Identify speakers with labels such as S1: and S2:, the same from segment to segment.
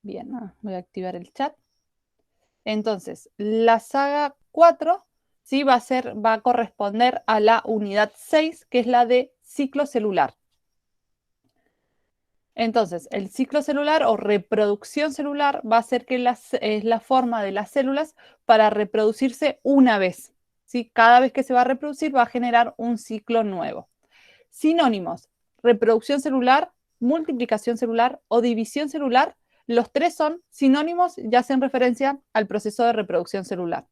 S1: Bien, voy a activar el chat. Entonces, la saga 4 sí va a corresponder a la unidad 6, que es la de ciclo celular. Entonces, el ciclo celular o reproducción celular va a ser que es la forma de las células para reproducirse una vez. ¿Sí? Cada vez que se va a reproducir va a generar un ciclo nuevo. Sinónimos: reproducción celular, multiplicación celular o división celular. Los tres son sinónimos y hacen referencia al proceso de reproducción celular.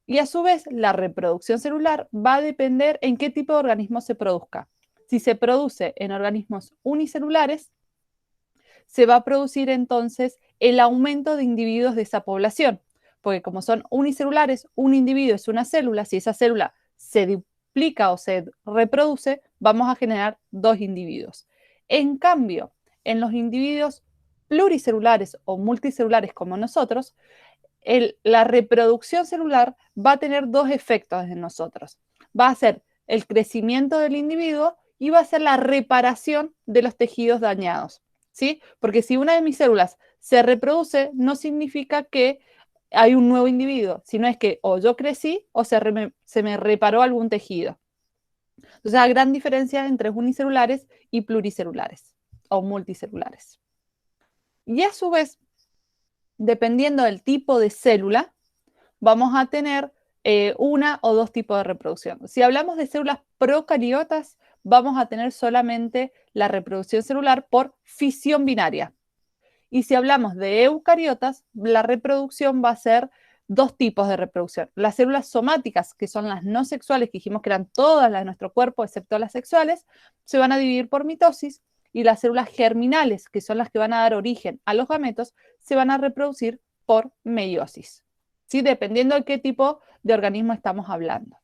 S1: Y a su vez, la reproducción celular va a depender en qué tipo de organismo se produzca. Si se produce en organismos unicelulares, se va a producir entonces el aumento de individuos de esa población, porque como son unicelulares, un individuo es una célula. Si esa célula se duplica o se reproduce, vamos a generar dos individuos. En cambio, en los individuos pluricelulares o multicelulares como nosotros, la reproducción celular va a tener dos efectos en nosotros. Va a ser el crecimiento del individuo y va a ser la reparación de los tejidos dañados. ¿Sí? Porque si una de mis células se reproduce, no significa que hay un nuevo individuo, sino es que o yo crecí o se me reparó algún tejido. Entonces, la gran diferencia entre unicelulares y pluricelulares o multicelulares. Y a su vez, dependiendo del tipo de célula, vamos a tener una o dos tipos de reproducción. Si hablamos de células procariotas, vamos a tener solamente la reproducción celular por fisión binaria. Y si hablamos de eucariotas, la reproducción va a ser dos tipos de reproducción. Las células somáticas, que son las no sexuales, que dijimos que eran todas las de nuestro cuerpo, excepto las sexuales, se van a dividir por mitosis, y las células germinales, que son las que van a dar origen a los gametos, se van a reproducir por meiosis. ¿Sí? Dependiendo de qué tipo de organismo estamos hablando.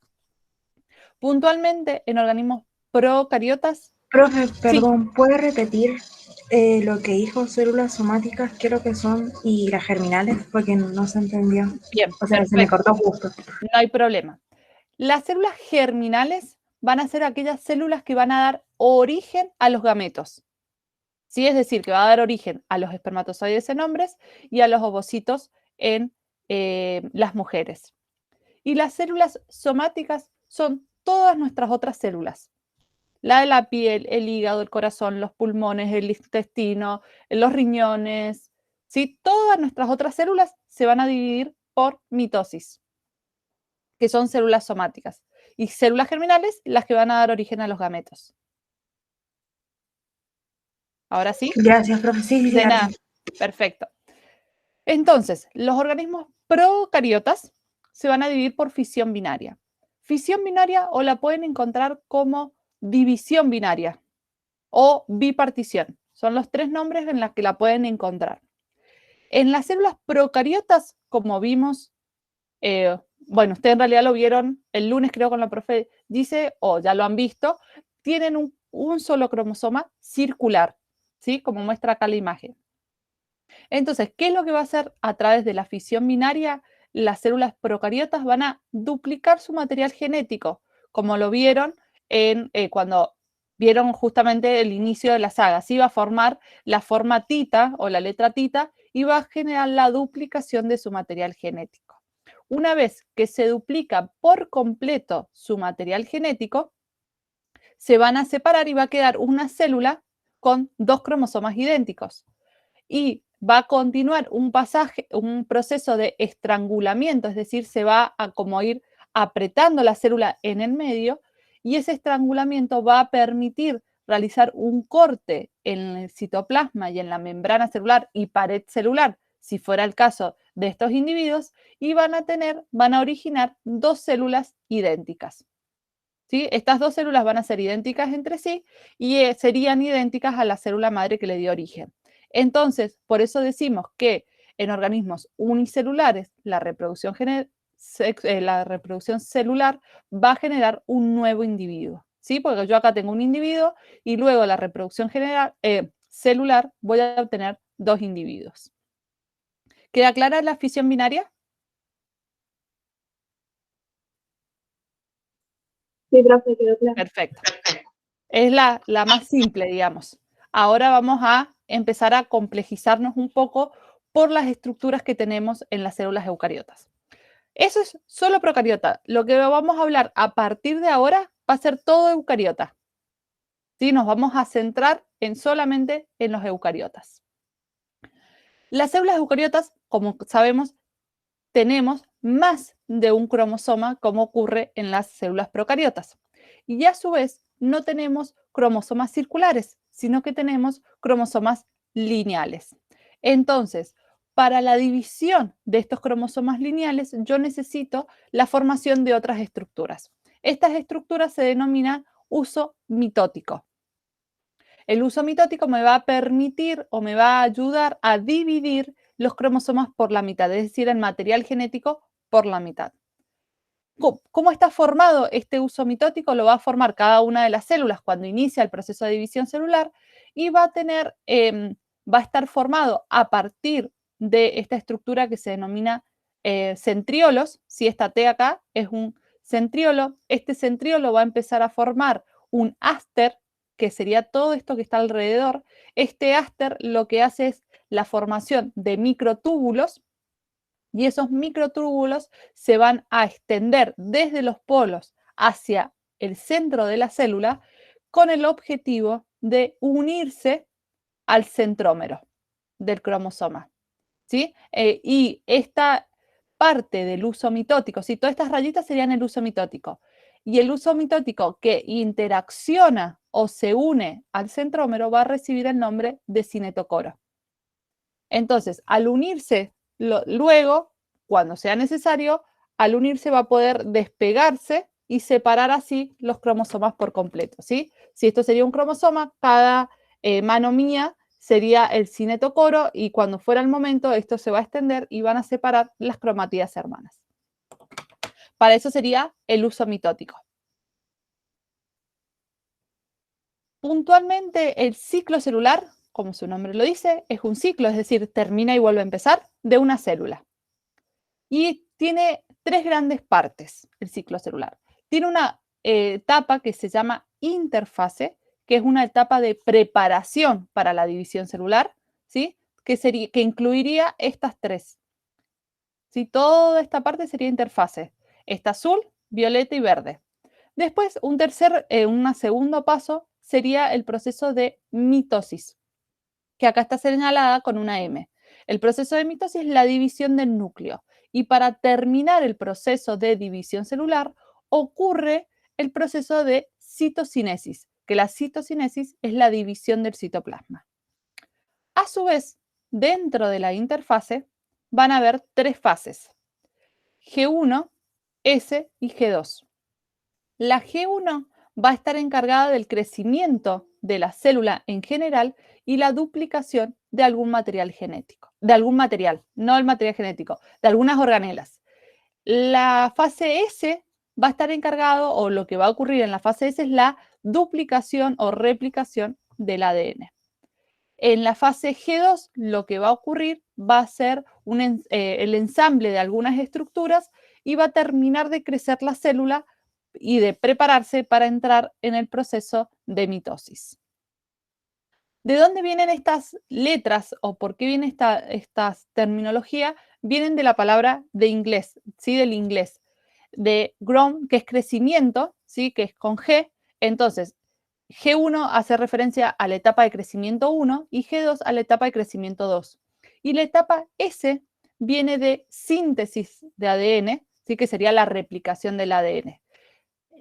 S1: Puntualmente, en organismos procariotas,
S2: Profe,
S1: sí,
S2: perdón, ¿puede repetir lo que dijo células somáticas, qué es lo que son, y las germinales? Porque no se entendió.
S1: bien,
S2: O sea, se me
S1: perfecto,
S2: cortó justo.
S1: no hay problema. Las células germinales van a ser aquellas células que van a dar origen a los gametos. ¿Sí? Es decir, que va a dar origen a los espermatozoides en hombres y a los ovocitos en las mujeres. Y las células somáticas son todas nuestras otras células. La de la piel, el hígado, el corazón, los pulmones, el intestino, los riñones. ¿Sí? Todas nuestras otras células se van a dividir por mitosis, que son células somáticas. Y células germinales, las que van a dar origen a los gametos. ¿Ahora sí?
S2: Gracias, profe. Sí, sí, sí,
S1: De
S2: ahora
S1: nada.
S2: sí.
S1: Perfecto. Entonces, los organismos procariotas se van a dividir por fisión binaria. Fisión binaria o la pueden encontrar como división binaria o bipartición. Son los tres nombres en los que la pueden encontrar. En las células procariotas, como vimos, bueno, ustedes en realidad lo vieron el lunes, creo, con la profe, dice, o ya lo han visto, tienen un solo cromosoma circular, ¿sí? Como muestra acá la imagen. Entonces, ¿qué es lo que va a hacer a través de la fisión binaria? Las células procariotas van a duplicar su material genético, como lo vieron cuando vieron justamente el inicio de la saga. Se iba a formar la forma tita o la letra tita y va a generar la duplicación de su material genético. Una vez que se duplica por completo su material genético, se van a separar y va a quedar una célula con dos cromosomas idénticos. Y va a continuar un proceso de estrangulamiento, es decir, se va a como ir apretando la célula en el medio, y ese estrangulamiento va a permitir realizar un corte en el citoplasma y en la membrana celular y pared celular, si fuera el caso de estos individuos, y van a originar dos células idénticas. ¿Sí? Estas dos células van a ser idénticas entre sí y serían idénticas a la célula madre que le dio origen. Entonces, por eso decimos que en organismos unicelulares la reproducción celular va a generar un nuevo individuo. ¿Sí? Porque yo acá tengo un individuo y luego la reproducción celular voy a obtener dos individuos. ¿Queda clara la fisión binaria?
S2: Sí, profe, quedó claro.
S1: Perfecto. Es la más simple, digamos. Ahora vamos a empezar a complejizarnos un poco por las estructuras que tenemos en las células eucariotas. Eso es solo procariota. Lo que vamos a hablar a partir de ahora va a ser todo eucariota. ¿Sí? Nos vamos a centrar solamente en los eucariotas. Las células eucariotas, como sabemos, tenemos más de un cromosoma, como ocurre en las células procariotas. Y a su vez, no tenemos cromosomas circulares, sino que tenemos cromosomas lineales. Entonces, para la división de estos cromosomas lineales, yo necesito la formación de otras estructuras. Estas estructuras se denominan uso mitótico. El uso mitótico me va a permitir o me va a ayudar a dividir los cromosomas por la mitad, es decir, el material genético por la mitad. ¿Cómo está formado este uso mitótico? Lo va a formar cada una de las células cuando inicia el proceso de división celular y va a estar formado a partir de esta estructura que se denomina centriolos. Si esta T acá es un centriolo, este centriolo va a empezar a formar un áster, que sería todo esto que está alrededor. Este áster lo que hace es la formación de microtúbulos, y esos microtúbulos se van a extender desde los polos hacia el centro de la célula con el objetivo de unirse al centrómero del cromosoma. ¿Sí? Y esta parte del uso mitótico, ¿sí? Todas estas rayitas serían el uso mitótico. Y el uso mitótico que interacciona o se une al centrómero va a recibir el nombre de cinetocoro. Entonces, al unirse luego, cuando sea necesario, al unirse va a poder despegarse y separar así los cromosomas por completo, ¿sí? Si esto sería un cromosoma, cada mano mía sería el cinetocoro y cuando fuera el momento, esto se va a extender y van a separar las cromatías hermanas. Para eso sería el uso mitótico. Puntualmente, el ciclo celular, como su nombre lo dice, es un ciclo, es decir, termina y vuelve a empezar, de una célula. Y tiene tres grandes partes el ciclo celular. Tiene una etapa que se llama interfase, que es una etapa de preparación para la división celular, ¿sí? Que incluiría estas tres. ¿Sí? Toda esta parte sería interfase. Está azul, violeta y verde. Después, un segundo paso sería el proceso de mitosis, que acá está señalada con una M. El proceso de mitosis es la división del núcleo. Y para terminar el proceso de división celular, ocurre el proceso de citocinesis, que la citocinesis es la división del citoplasma. A su vez, dentro de la interfase van a haber tres fases: G1, S y G2. La G1 va a estar encargada del crecimiento de la célula en general y la duplicación de algún material genético, de algún material, no el material genético, de algunas organelas. La fase S va a estar encargado, o lo que va a ocurrir en la fase S es la duplicación o replicación del ADN. En la fase G2 lo que va a ocurrir va a ser el ensamble de algunas estructuras y va a terminar de crecer la célula y de prepararse para entrar en el proceso de mitosis. ¿De dónde vienen estas letras o por qué viene esta terminología? Vienen de la palabra de inglés, ¿sí? Del inglés, de grown, que es crecimiento, ¿sí? Que es con G. Entonces, G1 hace referencia a la etapa de crecimiento 1 y G2 a la etapa de crecimiento 2. Y la etapa S viene de síntesis de ADN, ¿sí? Que sería la replicación del ADN.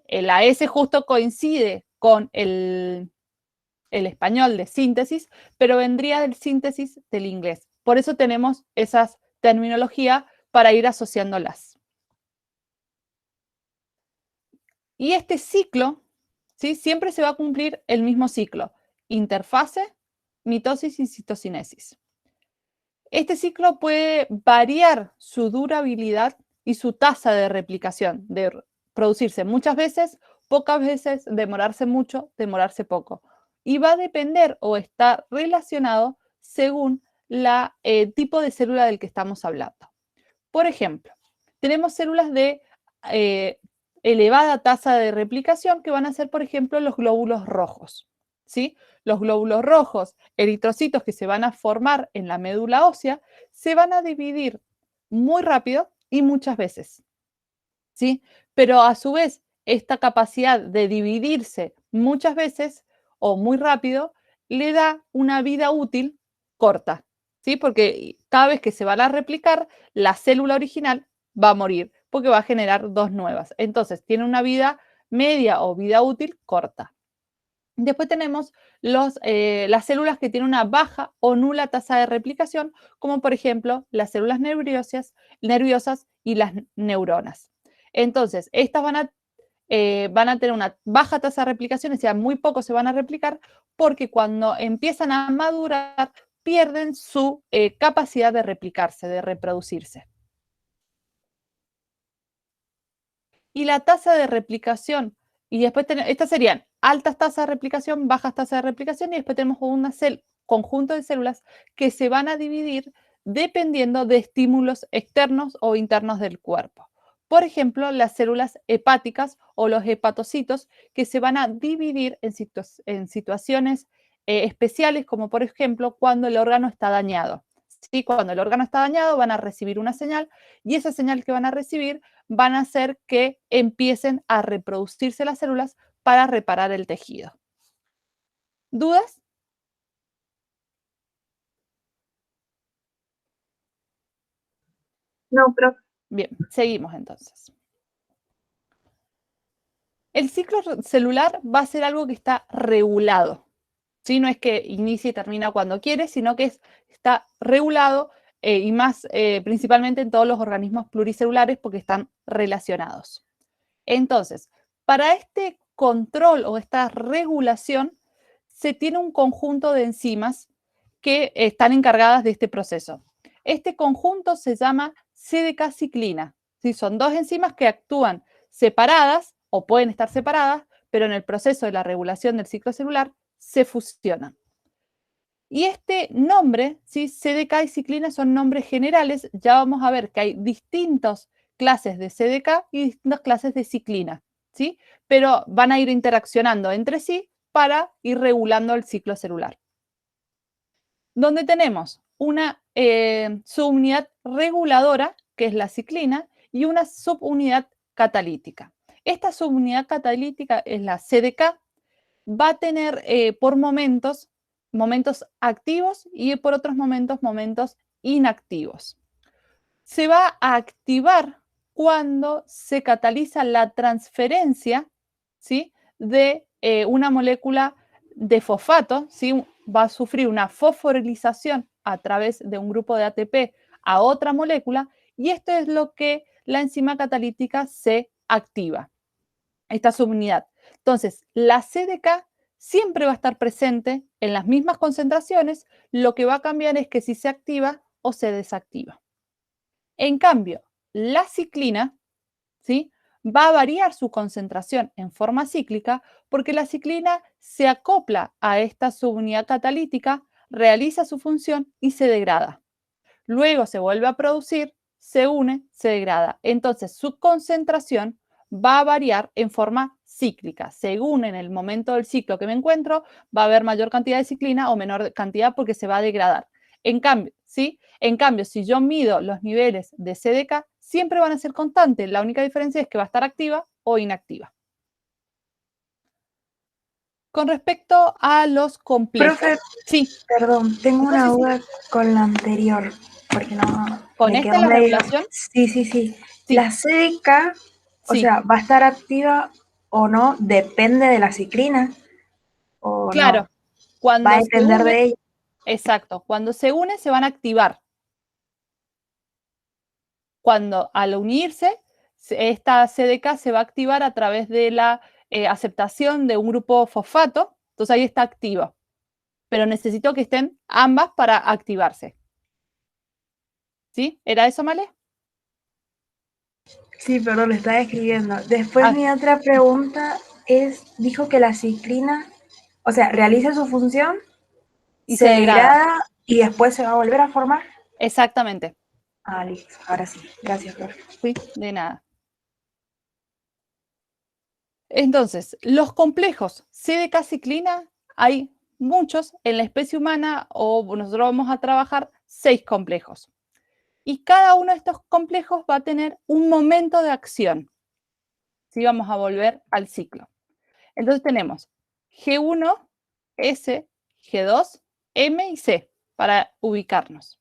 S1: La S justo coincide con el español de síntesis, pero vendría del síntesis del inglés. Por eso tenemos esas terminologías para ir asociándolas. Y este ciclo, ¿sí? Siempre se va a cumplir el mismo ciclo: interfase, mitosis y citocinesis. Este ciclo puede variar su durabilidad y su tasa de replicación, de producirse muchas veces, pocas veces, demorarse mucho, demorarse poco. Y va a depender o está relacionado según el tipo de célula del que estamos hablando. Por ejemplo, tenemos células de elevada tasa de replicación que van a ser, por ejemplo, los glóbulos rojos. ¿sí? Los glóbulos rojos, eritrocitos que se van a formar en la médula ósea, se van a dividir muy rápido y muchas veces, ¿sí? Pero a su vez, esta capacidad de dividirse muchas veces o muy rápido le da una vida útil corta, ¿sí? Porque cada vez que se van a replicar, la célula original va a morir porque va a generar dos nuevas. Entonces, tiene una vida media o vida útil corta. Después tenemos las células que tienen una baja o nula tasa de replicación, como por ejemplo las células nerviosas y las neuronas. Entonces, estas van a tener una baja tasa de replicación, o sea, muy pocos se van a replicar, porque cuando empiezan a madurar, pierden su capacidad de replicarse, de reproducirse. Y la tasa de replicación, y después estas serían altas tasas de replicación, bajas tasas de replicación, y después tenemos un conjunto de células que se van a dividir dependiendo de estímulos externos o internos del cuerpo. Por ejemplo, las células hepáticas o los hepatocitos que se van a dividir en situaciones especiales, como por ejemplo cuando el órgano está dañado. ¿Sí? Cuando el órgano está dañado van a recibir una señal y esa señal que van a recibir van a hacer que empiecen a reproducirse las células para reparar el tejido. ¿Dudas?
S2: No, pero
S1: Bien, seguimos entonces. El ciclo celular va a ser algo que está regulado. ¿Sí? No es que inicie y termina cuando quiere, sino que está regulado y más principalmente en todos los organismos pluricelulares porque están relacionados. Entonces, para este control o esta regulación, se tiene un conjunto de enzimas que están encargadas de este proceso. Este conjunto se llama CDK-ciclina. ¿Sí? Son dos enzimas que actúan separadas o pueden estar separadas, pero en el proceso de la regulación del ciclo celular se fusionan. Y este nombre, ¿sí? CDK y ciclina son nombres generales. Ya vamos a ver que hay distintas clases de CDK y distintas clases de ciclina, ¿sí? Pero van a ir interaccionando entre sí para ir regulando el ciclo celular. Donde tenemos una subunidad reguladora, que es la ciclina, y una subunidad catalítica. Esta subunidad catalítica es la CDK, va a tener por momentos activos y por otros momentos inactivos. Se va a activar cuando se cataliza la transferencia, ¿sí? De una molécula de fosfato, ¿sí? Va a sufrir una fosforilización a través de un grupo de ATP a otra molécula y esto es lo que la enzima catalítica se activa, esta subunidad. Entonces, la CDK siempre va a estar presente en las mismas concentraciones, lo que va a cambiar es que si se activa o se desactiva. En cambio, la ciclina, ¿sí? Va a variar su concentración en forma cíclica porque la ciclina se acopla a esta subunidad catalítica, realiza su función y se degrada. Luego se vuelve a producir, se une, se degrada. Entonces su concentración va a variar en forma cíclica. Según en el momento del ciclo que me encuentro, va a haber mayor cantidad de ciclina o menor cantidad porque se va a degradar. En cambio, ¿sí? En cambio, si yo mido los niveles de CDK, siempre van a ser constantes. La única diferencia es que va a estar activa o inactiva. Con respecto a los complejos.
S2: profe,
S1: Sí.
S2: perdón, tengo una duda con la anterior, porque no
S1: ¿Con
S2: me
S1: esta
S2: quedó
S1: la
S2: medio.
S1: regulación?
S2: Sí, sí, sí.
S1: Sí.
S2: La CDK, o
S1: Sí.
S2: sea, ¿va a estar activa o no? ¿Depende de la ciclina o no?
S1: Claro.
S2: ¿Va a
S1: Cuando se
S2: depender
S1: une,
S2: de ella?
S1: exacto, cuando se une se van a activar. Cuando al unirse, esta CDK se va a activar a través de la aceptación de un grupo fosfato, entonces ahí está activa. Pero necesito que estén ambas para activarse. ¿Sí? ¿Era eso, Male?
S2: Sí, perdón, le estaba escribiendo. Después
S1: Ah,
S2: mi otra pregunta dijo que la ciclina, o sea, realiza su función,
S1: y se
S2: se
S1: degrada.
S2: degrada y después se va a volver a formar.
S1: Exactamente.
S2: Ah, listo, ahora sí. Gracias, profe.
S1: ¿Sí? De nada. Entonces, los complejos CDK-ciclina hay muchos en la especie humana, o nosotros vamos a trabajar 6 complejos. Y cada uno de estos complejos va a tener un momento de acción. ¿Sí? Vamos a volver al ciclo. Entonces tenemos G1, S, G2, M y C para ubicarnos.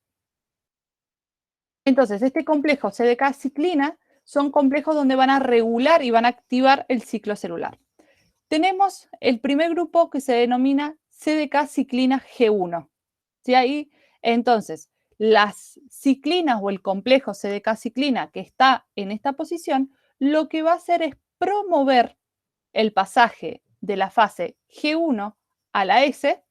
S1: Entonces, este complejo CDK-ciclina son complejos donde van a regular y van a activar el ciclo celular. Tenemos el primer grupo que se denomina CDK-ciclina G1. ¿Sí? Ahí, entonces, las ciclinas o el complejo CDK-ciclina que está en esta posición, lo que va a hacer es promover el pasaje de la fase G1 a la S,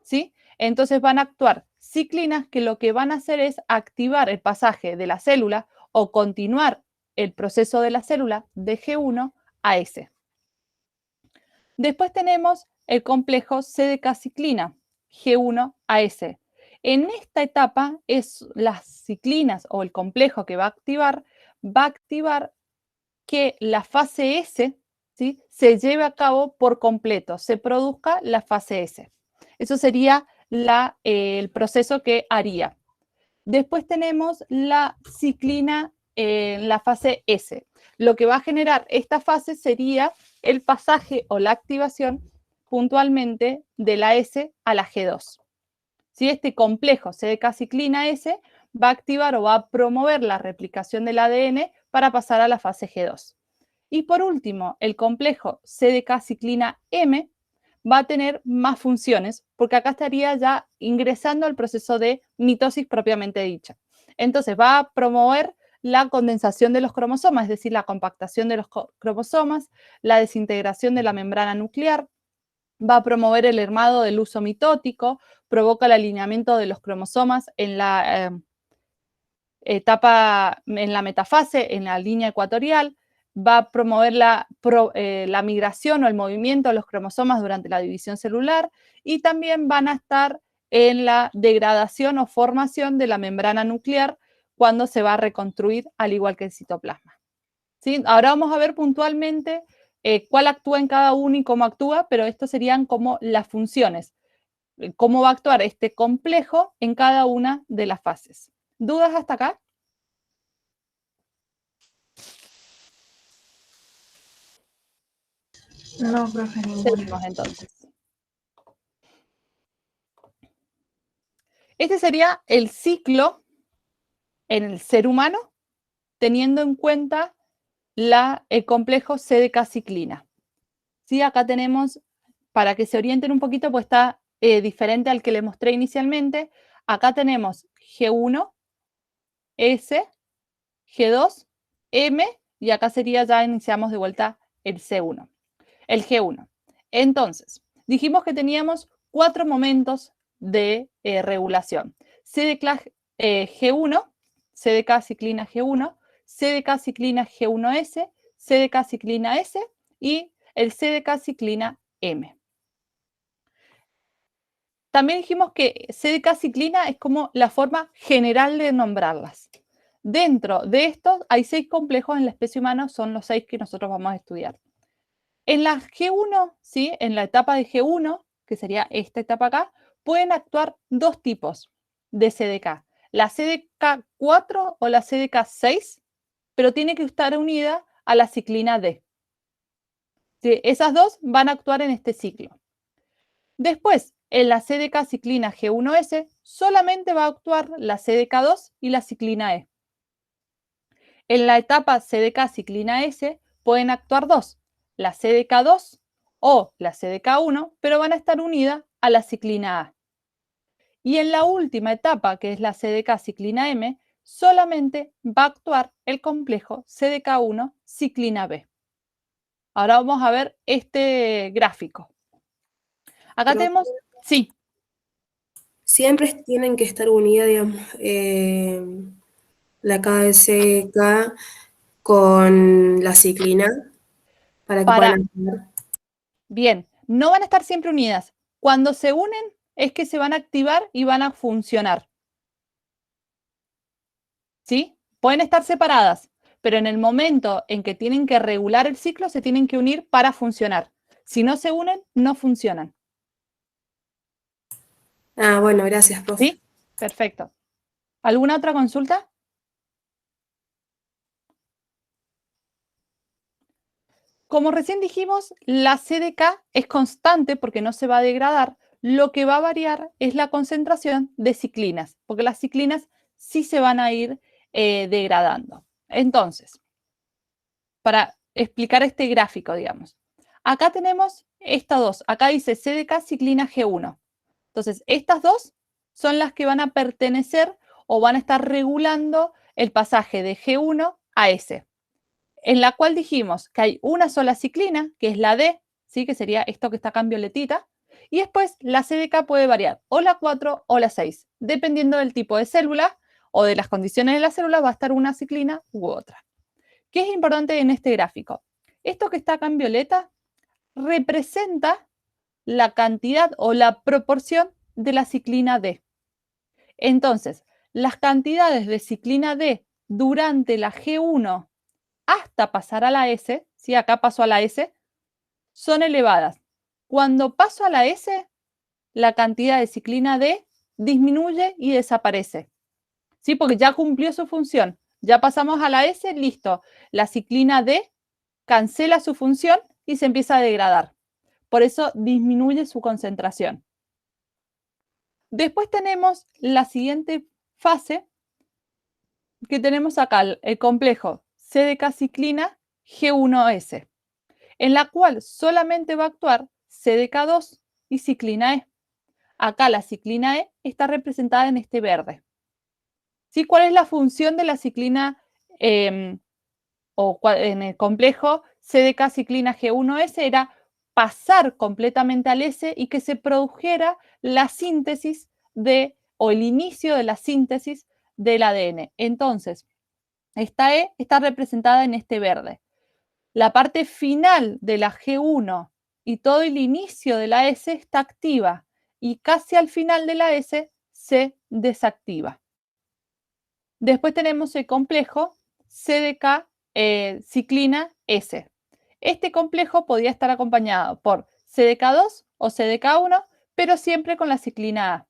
S1: ¿sí? Entonces van a actuar ciclinas que lo que van a hacer es activar el pasaje de la célula o continuar el proceso de la célula de G1 a S. Después tenemos el complejo CDK-ciclina, G1-AS. En esta etapa es las ciclinas o el complejo que va a activar que la fase S, ¿sí?, se lleve a cabo por completo, se produzca la fase S. Eso sería el proceso que haría. Después tenemos la ciclina en la fase S. Lo que va a generar esta fase sería el pasaje o la activación puntualmente de la S a la G2. Si este complejo CDK-ciclina S va a activar o va a promover la replicación del ADN para pasar a la fase G2. Y por último, el complejo CDK-ciclina M va a tener más funciones, porque acá estaría ya ingresando al proceso de mitosis propiamente dicha. Entonces va a promover la condensación de los cromosomas, es decir, la compactación de los cromosomas, la desintegración de la membrana nuclear, va a promover el hermado del uso mitótico, provoca el alineamiento de los cromosomas en la etapa, en la metafase, en la línea ecuatorial, va a promover la migración o el movimiento de los cromosomas durante la división celular y también van a estar en la degradación o formación de la membrana nuclear cuando se va a reconstruir, al igual que el citoplasma. ¿Sí? Ahora vamos a ver puntualmente cuál actúa en cada uno y cómo actúa, pero estos serían como las funciones, cómo va a actuar este complejo en cada una de las fases. ¿Dudas hasta acá?
S2: No, profe, ninguna.
S1: Seguimos entonces. Este sería el ciclo en el ser humano, teniendo en cuenta el complejo CDK-ciclina. ¿Sí? Acá tenemos, para que se orienten un poquito, pues está diferente al que les mostré inicialmente. Acá tenemos G1, S, G2, M, y acá sería, ya iniciamos de vuelta el C1, el G1. Entonces, dijimos que teníamos 4 momentos de regulación. G1, CDK ciclina G1, CDK ciclina G1S, CDK ciclina S y el CDK ciclina M. También dijimos que CDK ciclina es como la forma general de nombrarlas. Dentro de estos hay 6 complejos en la especie humana, son los 6 que nosotros vamos a estudiar. En la G1, ¿sí?, en la etapa de G1, que sería esta etapa acá, pueden actuar 2 tipos de CDK. La CDK4 o la CDK6, pero tiene que estar unida a la ciclina D. ¿Sí? Esas dos van a actuar en este ciclo. Después, en la CDK ciclina G1S, solamente va a actuar la CDK2 y la ciclina E. En la etapa CDK ciclina S pueden actuar 2, la CDK2 o la CDK1, pero van a estar unidas a la ciclina A. Y en la última etapa, que es la CDK ciclina M, solamente va a actuar el complejo CDK1 ciclina B. Ahora vamos a ver este gráfico. Acá
S3: Pero
S1: tenemos, sí,
S3: siempre tienen que estar unidas, digamos, la KSK con la ciclina para que
S1: para,
S3: puedan actuar.
S1: bien, no van a estar siempre unidas. Cuando se unen es que se van a activar y van a funcionar. ¿Sí? Pueden estar separadas, pero en el momento en que tienen que regular el ciclo, se tienen que unir para funcionar. Si no se unen, no funcionan.
S3: Ah, bueno, gracias, profe.
S1: ¿Sí? Perfecto. ¿Alguna otra consulta? Como recién dijimos, la CDK es constante porque no se va a degradar. Lo que va a variar es la concentración de ciclinas, porque las ciclinas sí se van a ir degradando. Entonces, para explicar este gráfico, digamos, acá tenemos estas dos. Acá dice CDK ciclina G1. Entonces, estas dos son las que van a pertenecer o van a estar regulando el pasaje de G1 a S, en la cual dijimos que hay una sola ciclina, que es la D, ¿sí? Que sería esto que está acá en violetita, y después la CDK puede variar o la 4 o la 6, dependiendo del tipo de célula o de las condiciones de la célula, va a estar una ciclina u otra. ¿Qué es importante en este gráfico? Esto que está acá en violeta representa la cantidad o la proporción de la ciclina D. Entonces, las cantidades de ciclina D durante la G1 hasta pasar a la S, ¿sí? Acá paso a la S, son elevadas. Cuando paso a la S, la cantidad de ciclina D disminuye y desaparece, ¿sí? Porque ya cumplió su función. Ya pasamos a la S, listo. La ciclina D cancela su función y se empieza a degradar. Por eso disminuye su concentración. Después tenemos la siguiente fase, que tenemos acá, el complejo CDK-ciclina G1S, en la cual solamente va a actuar CDK2 y ciclina E. Acá la ciclina E está representada en este verde. ¿Sí? ¿Cuál es la función de la ciclina en el complejo CDK-ciclina G1S? Era pasar completamente al S y que se produjera la síntesis o el inicio de la síntesis del ADN. Entonces, esta E está representada en este verde. La parte final de la G1 y todo el inicio de la S está activa y casi al final de la S se desactiva. Después tenemos el complejo CDK ciclina S. Este complejo podía estar acompañado por CDK2 o CDK1, pero siempre con la ciclina A.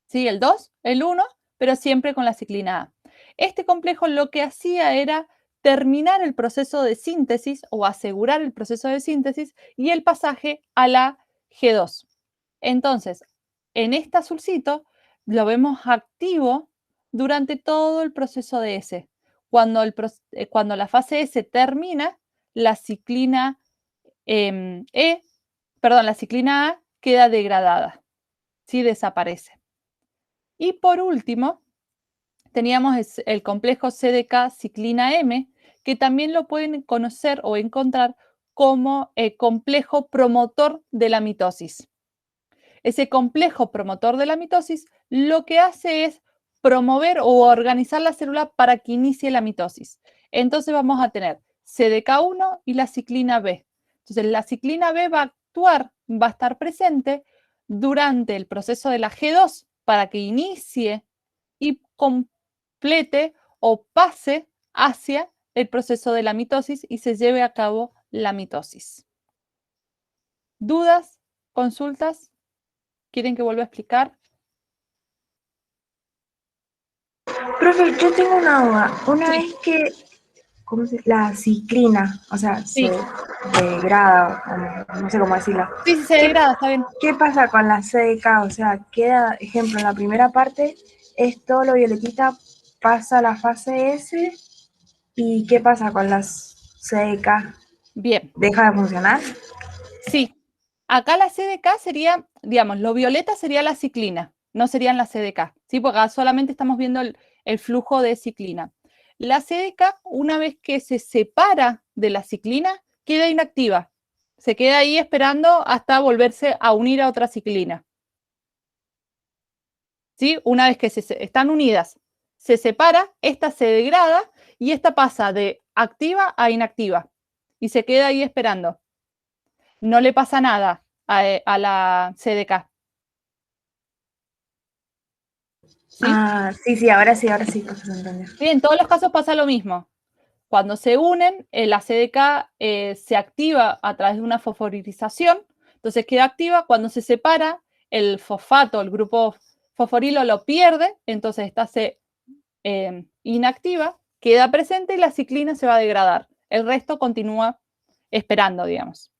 S1: ¿Sí? El 2, el 1, pero siempre con la ciclina A. Este complejo lo que hacía era terminar el proceso de síntesis o asegurar el proceso de síntesis y el pasaje a la G2. Entonces, en este azulcito lo vemos activo durante todo el proceso de S. Cuando la fase S termina, la ciclina la ciclina A queda degradada, ¿sí? Desaparece. Y por último, teníamos el complejo CDK ciclina M, que también lo pueden conocer o encontrar como el complejo promotor de la mitosis. Ese complejo promotor de la mitosis lo que hace es promover o organizar la célula para que inicie la mitosis. Entonces vamos a tener CDK1 y la ciclina B. Entonces la ciclina B va a actuar, va a estar presente durante el proceso de la G2 para que inicie y complete o pase hacia el proceso de la mitosis y se lleve a cabo la mitosis. ¿Dudas? ¿Consultas? ¿Quieren que vuelva a explicar?
S2: Profe, yo tengo una duda. Una
S1: Sí.
S2: vez que la ciclina, o sea,
S1: Sí,
S2: se degrada, no sé cómo decirlo,
S1: sí, sí, se
S2: ¿qué,
S1: degrada, está bien.
S2: qué pasa con la CDK? O sea, queda, ejemplo, en la primera parte, es todo lo violetita, pasa a la fase S, ¿y qué pasa con las CDK?
S1: Bien,
S2: ¿Deja de funcionar?
S1: sí. Acá la CDK sería, digamos, lo violeta sería la ciclina, no serían la CDK, ¿sí? Porque acá solamente estamos viendo el flujo de ciclina. La CDK, una vez que se separa de la ciclina, queda inactiva. Se queda ahí esperando hasta volverse a unir a otra ciclina. ¿Sí? Una vez que están unidas, se separa, esta se degrada y esta pasa de activa a inactiva y se queda ahí esperando. No le pasa nada a la CDK. ¿Sí?
S2: Ah, ahora sí, pues se entendió.
S1: Sí, en todos los casos pasa lo mismo. Cuando se unen, la CDK se activa a través de una fosforilización, entonces queda activa. Cuando se separa, el fosfato, el grupo fosforilo lo pierde, entonces esta se inactiva, queda presente y la ciclina se va a degradar. El resto continúa esperando, digamos,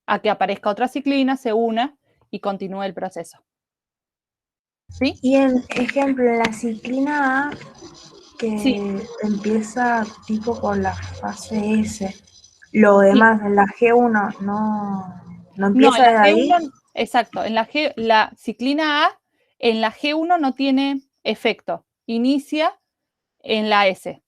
S1: a que aparezca otra ciclina, se una y continúe el proceso. ¿Sí?
S2: Y en ejemplo, en la ciclina A, que
S1: Sí.
S2: empieza tipo con la fase S, lo demás en la G1 no
S1: No,
S2: empieza
S1: en
S2: de
S1: la
S2: ahí.
S1: G1, exacto, la ciclina A en la G1 no tiene efecto, inicia en la S.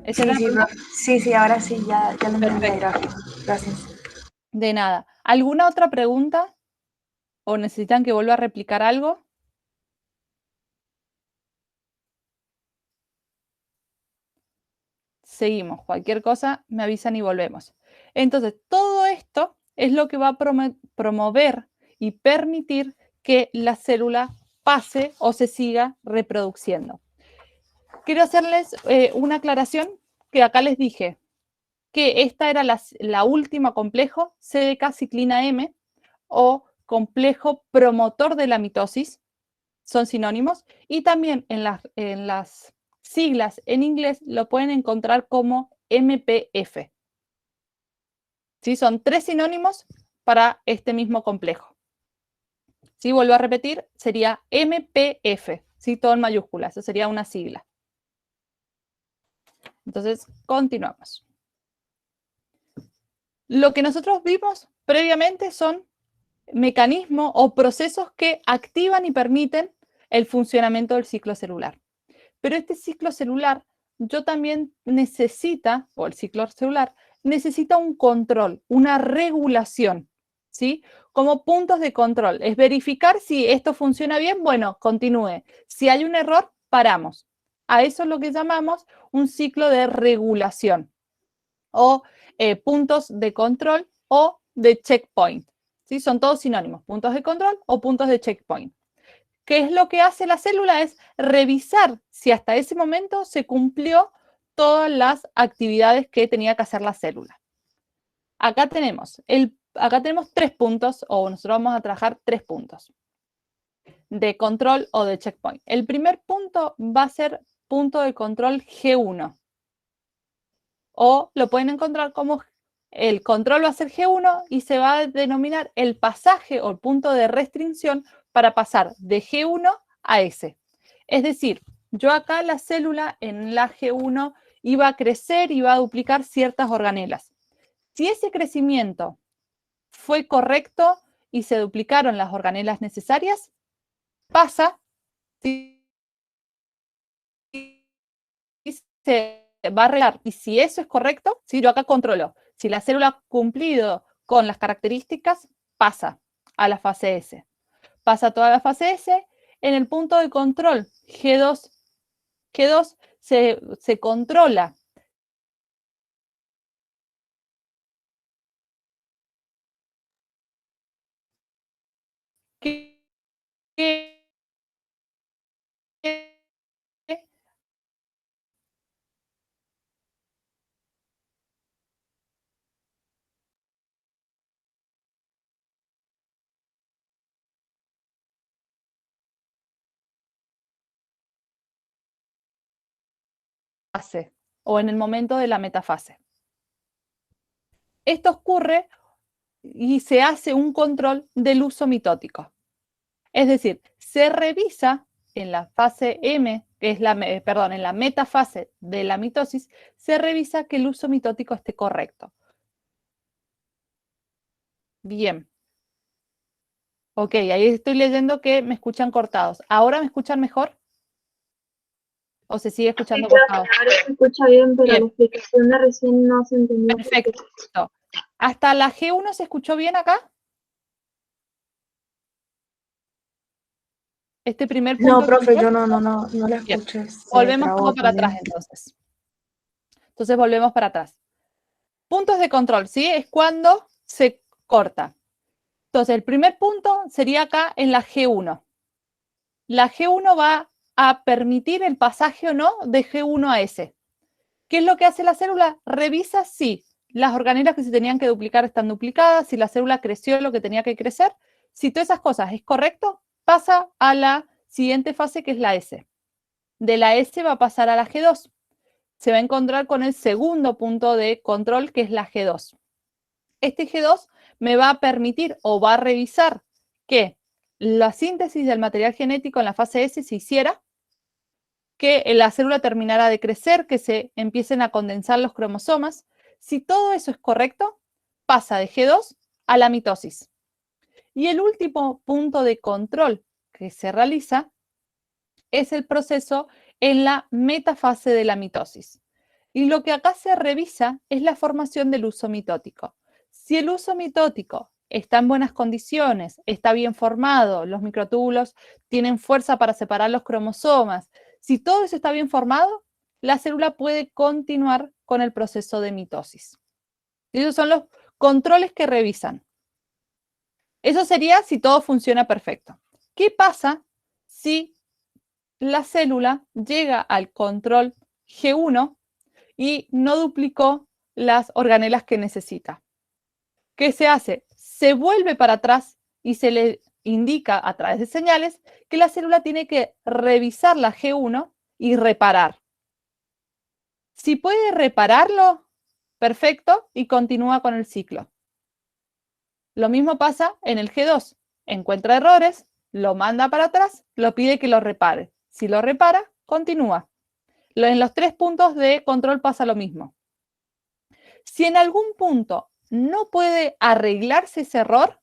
S1: ¿Esa es
S2: Sí,
S1: la
S2: sí,
S1: pregunta?
S2: profe. Sí, ahora sí, ya lo entendí el
S1: Perfecto,
S2: gráfico. Gracias.
S1: de nada. ¿Alguna otra pregunta? ¿O necesitan que vuelva a replicar algo? Seguimos, cualquier cosa me avisan y volvemos. Entonces, todo esto es lo que va a promover y permitir que la célula pase o se siga reproduciendo. Quiero hacerles una aclaración que acá les dije que esta era la última complejo, CDK-ciclina M, o complejo promotor de la mitosis, son sinónimos, y también en las siglas en inglés lo pueden encontrar como MPF. ¿Sí? Son 3 sinónimos para este mismo complejo. Si vuelvo a repetir, sería MPF, ¿sí? Todo en mayúsculas, eso sería una sigla. Entonces, continuamos. Lo que nosotros vimos previamente son mecanismos o procesos que activan y permiten el funcionamiento del ciclo celular. Pero este ciclo celular yo también necesita, o el ciclo celular, necesita un control, una regulación, ¿sí? Como puntos de control. Es verificar si esto funciona bien, bueno, continúe. Si hay un error, paramos. A eso es lo que llamamos un ciclo de regulación o puntos de control o de checkpoint. ¿Sí? Son todos sinónimos, puntos de control o puntos de checkpoint. ¿Qué es lo que hace la célula? Es revisar si hasta ese momento se cumplió todas las actividades que tenía que hacer la célula. Acá tenemos 3 puntos, o nosotros vamos a trabajar 3 puntos de control o de checkpoint. El primer punto va a ser punto de control G1, o lo pueden encontrar como el control va a ser G1 y se va a denominar el pasaje o el punto de restricción para pasar de G1 a S. Es decir, yo acá la célula en la G1 iba a crecer y va a duplicar ciertas organelas. Si ese crecimiento fue correcto y se duplicaron las organelas necesarias, pasa, ¿sí? Se va a arreglar. Y si eso es correcto, si yo acá controlo, si la célula ha cumplido con las características, pasa a la fase S. Pasa toda la fase S. En el punto de control G2 se controla que fase o en el momento de la metafase. Esto ocurre y se hace un control del uso mitótico. Es decir, se revisa en la fase M, que es en la metafase de la mitosis, se revisa que el uso mitótico esté correcto. Bien. Ok, ahí estoy leyendo que me escuchan cortados. ¿Ahora me escuchan mejor? ¿O se sigue escuchando cortado?
S4: Ahora se escucha bien, pero
S1: Bien.
S4: la explicación de recién no se entendió.
S1: Perfecto. ¿Hasta la G1 se escuchó bien acá? Este primer punto
S2: No,
S1: de
S2: profe,
S1: control.
S2: yo no la
S1: Bien.
S2: escuché. Se
S1: Volvemos
S2: trabó
S1: todo para atrás
S2: también.
S1: entonces. Entonces volvemos para atrás. Puntos de control, ¿sí? Es cuando se corta. Entonces, el primer punto sería acá en la G1. La G1 va a permitir el pasaje o no de G1 a S. ¿Qué es lo que hace la célula? Revisa si las organelas que se tenían que duplicar están duplicadas, si la célula creció lo que tenía que crecer. Si todas esas cosas es correcto, pasa a la siguiente fase, que es la S. De la S va a pasar a la G2. Se va a encontrar con el segundo punto de control, que es la G2. Este G2 me va a permitir o va a revisar que la síntesis del material genético en la fase S se hiciera, que la célula terminara de crecer, que se empiecen a condensar los cromosomas. Si todo eso es correcto, pasa de G2 a la mitosis. Y el último punto de control que se realiza es el proceso en la metafase de la mitosis. Y lo que acá se revisa es la formación del uso mitótico. Si el uso mitótico está en buenas condiciones, está bien formado, los microtúbulos tienen fuerza para separar los cromosomas, si todo eso está bien formado, la célula puede continuar con el proceso de mitosis. Esos son los controles que revisan. Eso sería si todo funciona perfecto. ¿Qué pasa si la célula llega al control G1 y no duplicó las organelas que necesita? ¿Qué se hace? Se vuelve para atrás y se le indica a través de señales que la célula tiene que revisar la G1 y reparar. Si puede repararlo, perfecto, y continúa con el ciclo. Lo mismo pasa en el G2. Encuentra errores, lo manda para atrás, lo pide que lo repare. Si lo repara, continúa. En los 3 puntos de control pasa lo mismo. Si en algún punto no puede arreglarse ese error,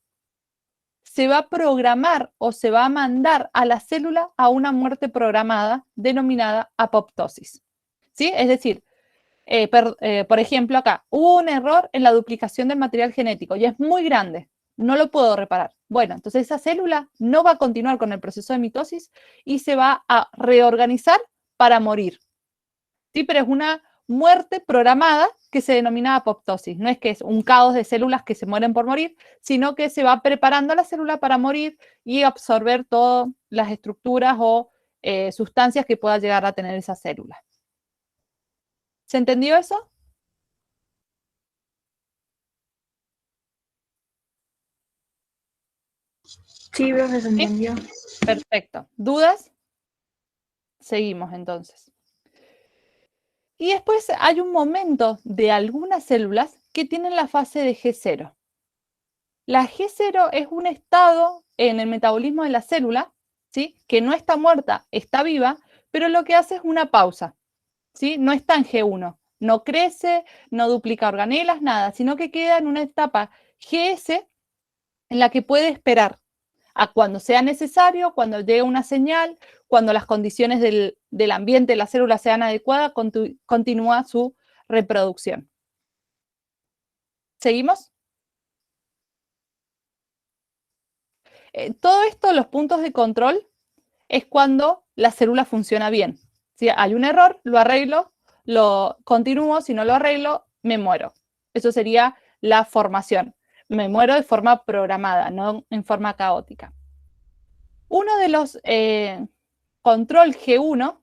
S1: se va a programar o se va a mandar a la célula a una muerte programada denominada apoptosis. ¿Sí? Es decir, por ejemplo, acá hubo un error en la duplicación del material genético y es muy grande, no lo puedo reparar. Bueno, entonces esa célula no va a continuar con el proceso de mitosis y se va a reorganizar para morir. Sí, pero es una muerte programada que se denomina apoptosis. No es que es un caos de células que se mueren por morir, sino que se va preparando la célula para morir y absorber todas las estructuras o sustancias que pueda llegar a tener esa célula. ¿Se entendió eso?
S2: Sí, profe, se entendió.
S1: Perfecto. ¿Dudas? Seguimos entonces. Y después hay un momento de algunas células que tienen la fase de G0. La G0 es un estado en el metabolismo de la célula, ¿sí? Que no está muerta, está viva, pero lo que hace es una pausa, ¿sí? No está en G1, no crece, no duplica organelas, nada, sino que queda en una etapa GS en la que puede esperar a cuando sea necesario, cuando llegue una señal, cuando las condiciones del ambiente de la célula sean adecuadas, continúa su reproducción. ¿Seguimos? Todo esto, los puntos de control, es cuando la célula funciona bien. Si hay un error, lo arreglo, lo continúo, si no lo arreglo, me muero. Eso sería la formación. Me muero de forma programada, no en forma caótica. Uno de los control G1,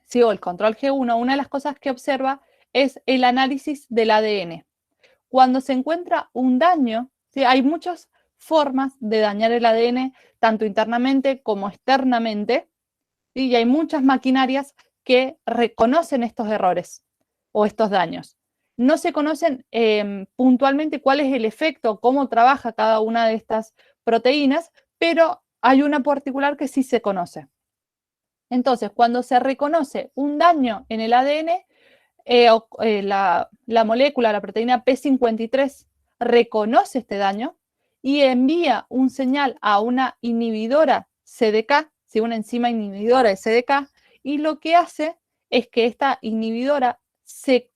S1: sí, o el control G1, una de las cosas que observa es el análisis del ADN. Cuando se encuentra un daño, ¿sí? Hay muchas formas de dañar el ADN, tanto internamente como externamente, ¿sí? Y hay muchas maquinarias que reconocen estos errores o estos daños. No se conocen puntualmente cuál es el efecto, cómo trabaja cada una de estas proteínas, pero hay una particular que sí se conoce. Entonces, cuando se reconoce un daño en el ADN, la molécula, la proteína P53, reconoce este daño y envía un señal a una inhibidora CDK, ¿sí? Una enzima inhibidora de CDK, y lo que hace es que esta inhibidora se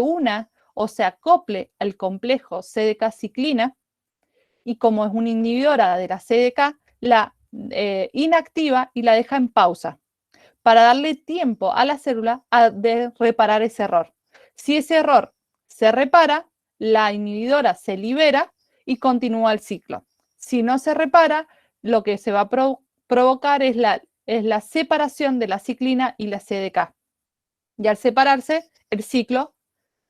S1: una o se acople al complejo CDK-ciclina, y como es una inhibidora de la CDK, la inactiva y la deja en pausa para darle tiempo a la célula de reparar ese error. Si ese error se repara, la inhibidora se libera y continúa el ciclo. Si no se repara, lo que se va a provocar es la separación de la ciclina y la CDK. Y al separarse, el ciclo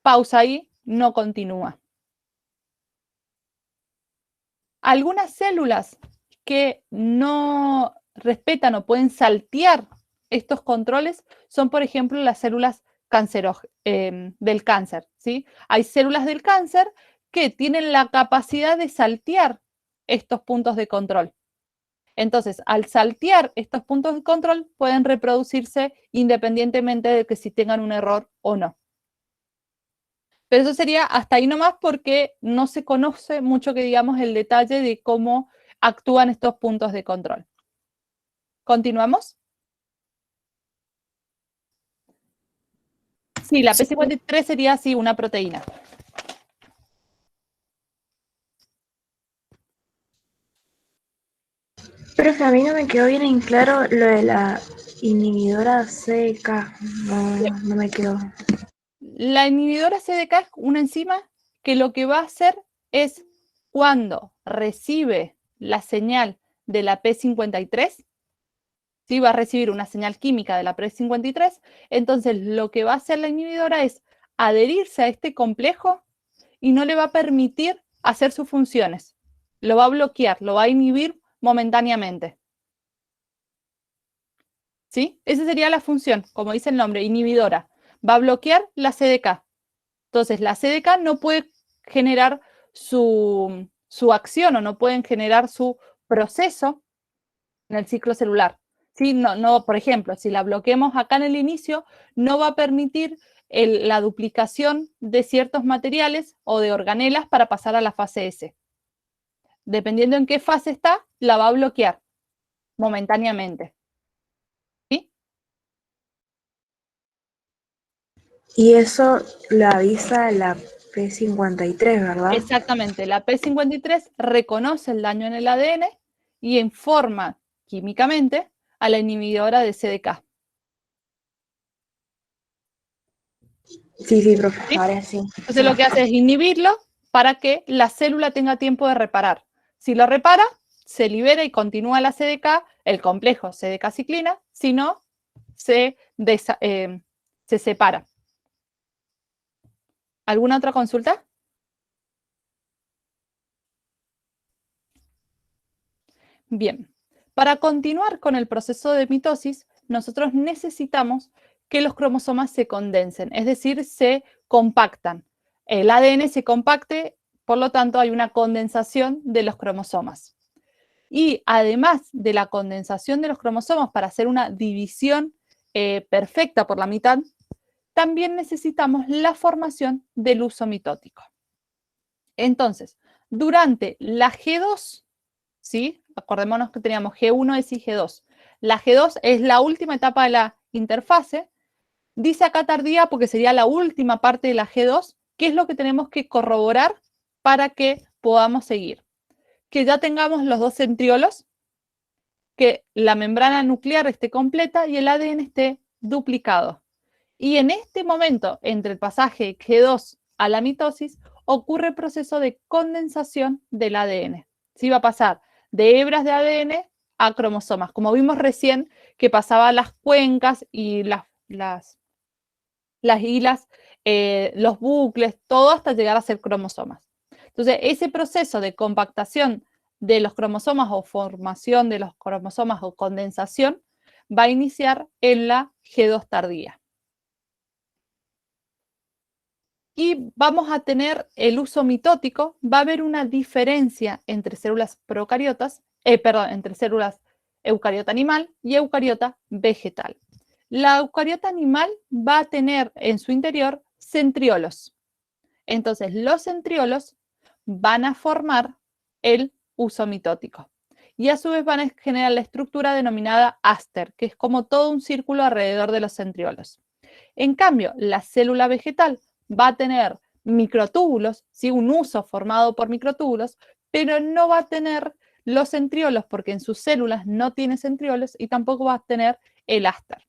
S1: pausa ahí, no continúa. Algunas células que no respetan o pueden saltear estos controles son, por ejemplo, las células del cáncer, ¿sí? Hay células del cáncer que tienen la capacidad de saltear estos puntos de control. Entonces, al saltear estos puntos de control, pueden reproducirse independientemente de que si tengan un error o no. Pero eso sería hasta ahí nomás porque no se conoce mucho que digamos el detalle de cómo actúan estos puntos de control. ¿Continuamos? Sí, la P53 sería así una proteína.
S2: Profe, a mí no me quedó bien en claro lo de la inhibidora CDK. No me quedó.
S1: La inhibidora CDK es una enzima que lo que va a hacer es cuando recibe la señal de la P53, ¿sí? Va a recibir una señal química de la P53, entonces lo que va a hacer la inhibidora es adherirse a este complejo y no le va a permitir hacer sus funciones. Lo va a bloquear, lo va a inhibir momentáneamente. ¿Sí? Esa sería la función, como dice el nombre, inhibidora. Va a bloquear la CDK. Entonces, la CDK no puede generar su acción o no pueden generar su proceso en el ciclo celular. ¿Sí? No, por ejemplo, si la bloqueamos acá en el inicio, no va a permitir la duplicación de ciertos materiales o de organelas para pasar a la fase S. Dependiendo en qué fase está, la va a bloquear momentáneamente. ¿Sí?
S2: Y eso lo avisa la P53, ¿verdad?
S1: Exactamente. La P53 reconoce el daño en el ADN y informa químicamente a la inhibidora de CDK.
S2: Sí, profe,
S1: ¿Sí?
S2: ahora sí.
S1: Entonces lo que hace es inhibirlo para que la célula tenga tiempo de reparar. Si lo repara, se libera y continúa la CDK, el complejo CDK-ciclina, si no, se separa. ¿Alguna otra consulta? Bien, para continuar con el proceso de mitosis, nosotros necesitamos que los cromosomas se condensen, es decir, se compactan. El ADN se compacte, por lo tanto hay una condensación de los cromosomas. Y además de la condensación de los cromosomas para hacer una división perfecta por la mitad, también necesitamos la formación del uso mitótico. Entonces, durante la G2, ¿sí? Acordémonos que teníamos G1 y G2. La G2 es la última etapa de la interfase. Dice acá tardía porque sería la última parte de la G2, que es lo que tenemos que corroborar para que podamos seguir. Que ya tengamos los dos centriolos, que la membrana nuclear esté completa y el ADN esté duplicado. Y en este momento, entre el pasaje G2 a la mitosis, ocurre el proceso de condensación del ADN. ¿Sí? Va a pasar de hebras de ADN a cromosomas, como vimos recién que pasaba las cuencas y las hilas, los bucles, todo hasta llegar a ser cromosomas. Entonces, ese proceso de compactación de los cromosomas o formación de los cromosomas o condensación va a iniciar en la G2 tardía. Y vamos a tener el uso mitótico, va a haber una diferencia entre células entre células eucariota animal y eucariota vegetal. La eucariota animal va a tener en su interior centriolos. Entonces, los centriolos van a formar el uso mitótico. Y a su vez van a generar la estructura denominada áster, que es como todo un círculo alrededor de los centriolos. En cambio, la célula vegetal va a tener microtúbulos, ¿sí? Un uso formado por microtúbulos, pero no va a tener los centriolos porque en sus células no tiene centriolos y tampoco va a tener el áster.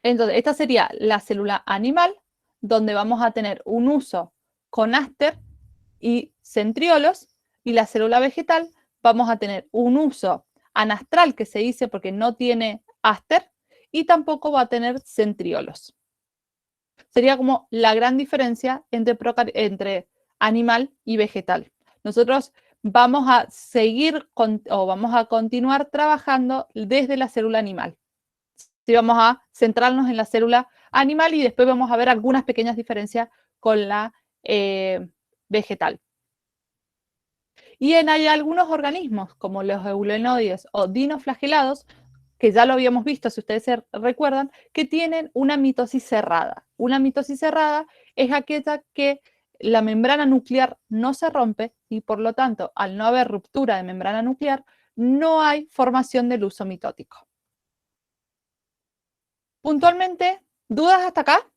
S1: Entonces, esta sería la célula animal, donde vamos a tener un uso con áster y centriolos, y la célula vegetal vamos a tener un uso anastral, que se dice porque no tiene áster, y tampoco va a tener centriolos. Sería como la gran diferencia entre animal y vegetal. Nosotros vamos a seguir o vamos a continuar trabajando desde la célula animal. Sí, vamos a centrarnos en la célula animal y después vamos a ver algunas pequeñas diferencias con la vegetal. Y hay algunos organismos, como los eulenoides o dinoflagelados, que ya lo habíamos visto, si ustedes se recuerdan, que tienen una mitosis cerrada. Una mitosis cerrada es aquella que la membrana nuclear no se rompe y por lo tanto, al no haber ruptura de membrana nuclear, no hay formación del huso mitótico. Puntualmente, ¿dudas hasta acá?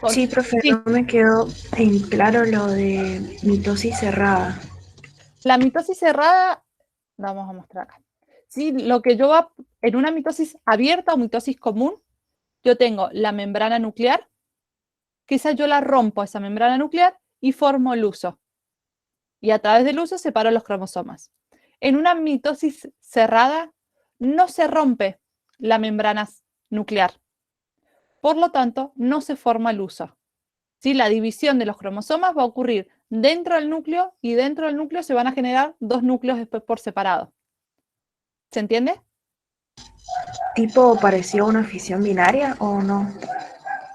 S2: Sí, profe,
S1: Sí,
S2: no me quedó en claro lo de mitosis cerrada.
S1: la mitosis cerrada, vamos a mostrar acá. Sí, lo que yo hago en una mitosis abierta o mitosis común, yo tengo la membrana nuclear, que esa yo la rompo, esa membrana nuclear, y formo el huso. Y a través del huso separo los cromosomas. En una mitosis cerrada no se rompe la membrana nuclear. Por lo tanto, no se forma el huso. ¿Sí? La división de los cromosomas va a ocurrir dentro del núcleo y dentro del núcleo se van a generar dos núcleos después por separado. ¿Se entiende?
S2: ¿Tipo pareció una fisión binaria o no?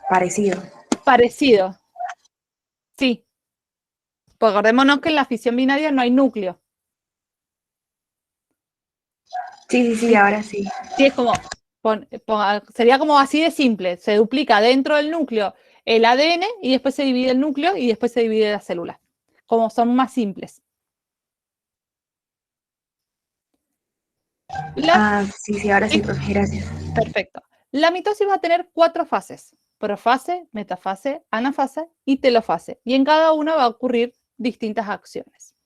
S2: Parecido.
S1: Parecido. Sí. Pues acordémonos que en la fisión binaria no hay núcleo.
S2: Sí, ahora sí.
S1: Sí, es como, sería como así de simple. Se duplica dentro del núcleo el ADN y después se divide el núcleo y después se divide la célula. Como son más simples.
S2: Sí, ahora sí,
S1: Sí,
S2: profe, gracias.
S1: perfecto. La mitosis va a tener 4 fases: profase, metafase, anafase y telofase. Y en cada una va a ocurrir distintas acciones.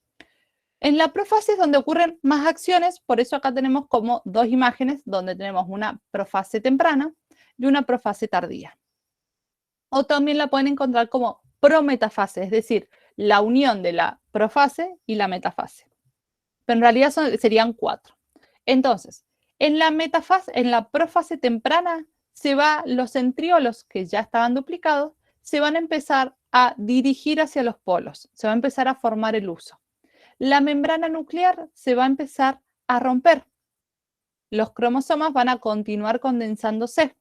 S1: En la profase es donde ocurren más acciones, por eso acá tenemos como dos imágenes donde tenemos una profase temprana y una profase tardía. O también la pueden encontrar como prometafase, es decir, la unión de la profase y la metafase. Pero en realidad serían 4. Entonces, en la profase temprana, los centriolos que ya estaban duplicados se van a empezar a dirigir hacia los polos, se va a empezar a formar el huso. La membrana nuclear se va a empezar a romper. Los cromosomas van a continuar condensándose.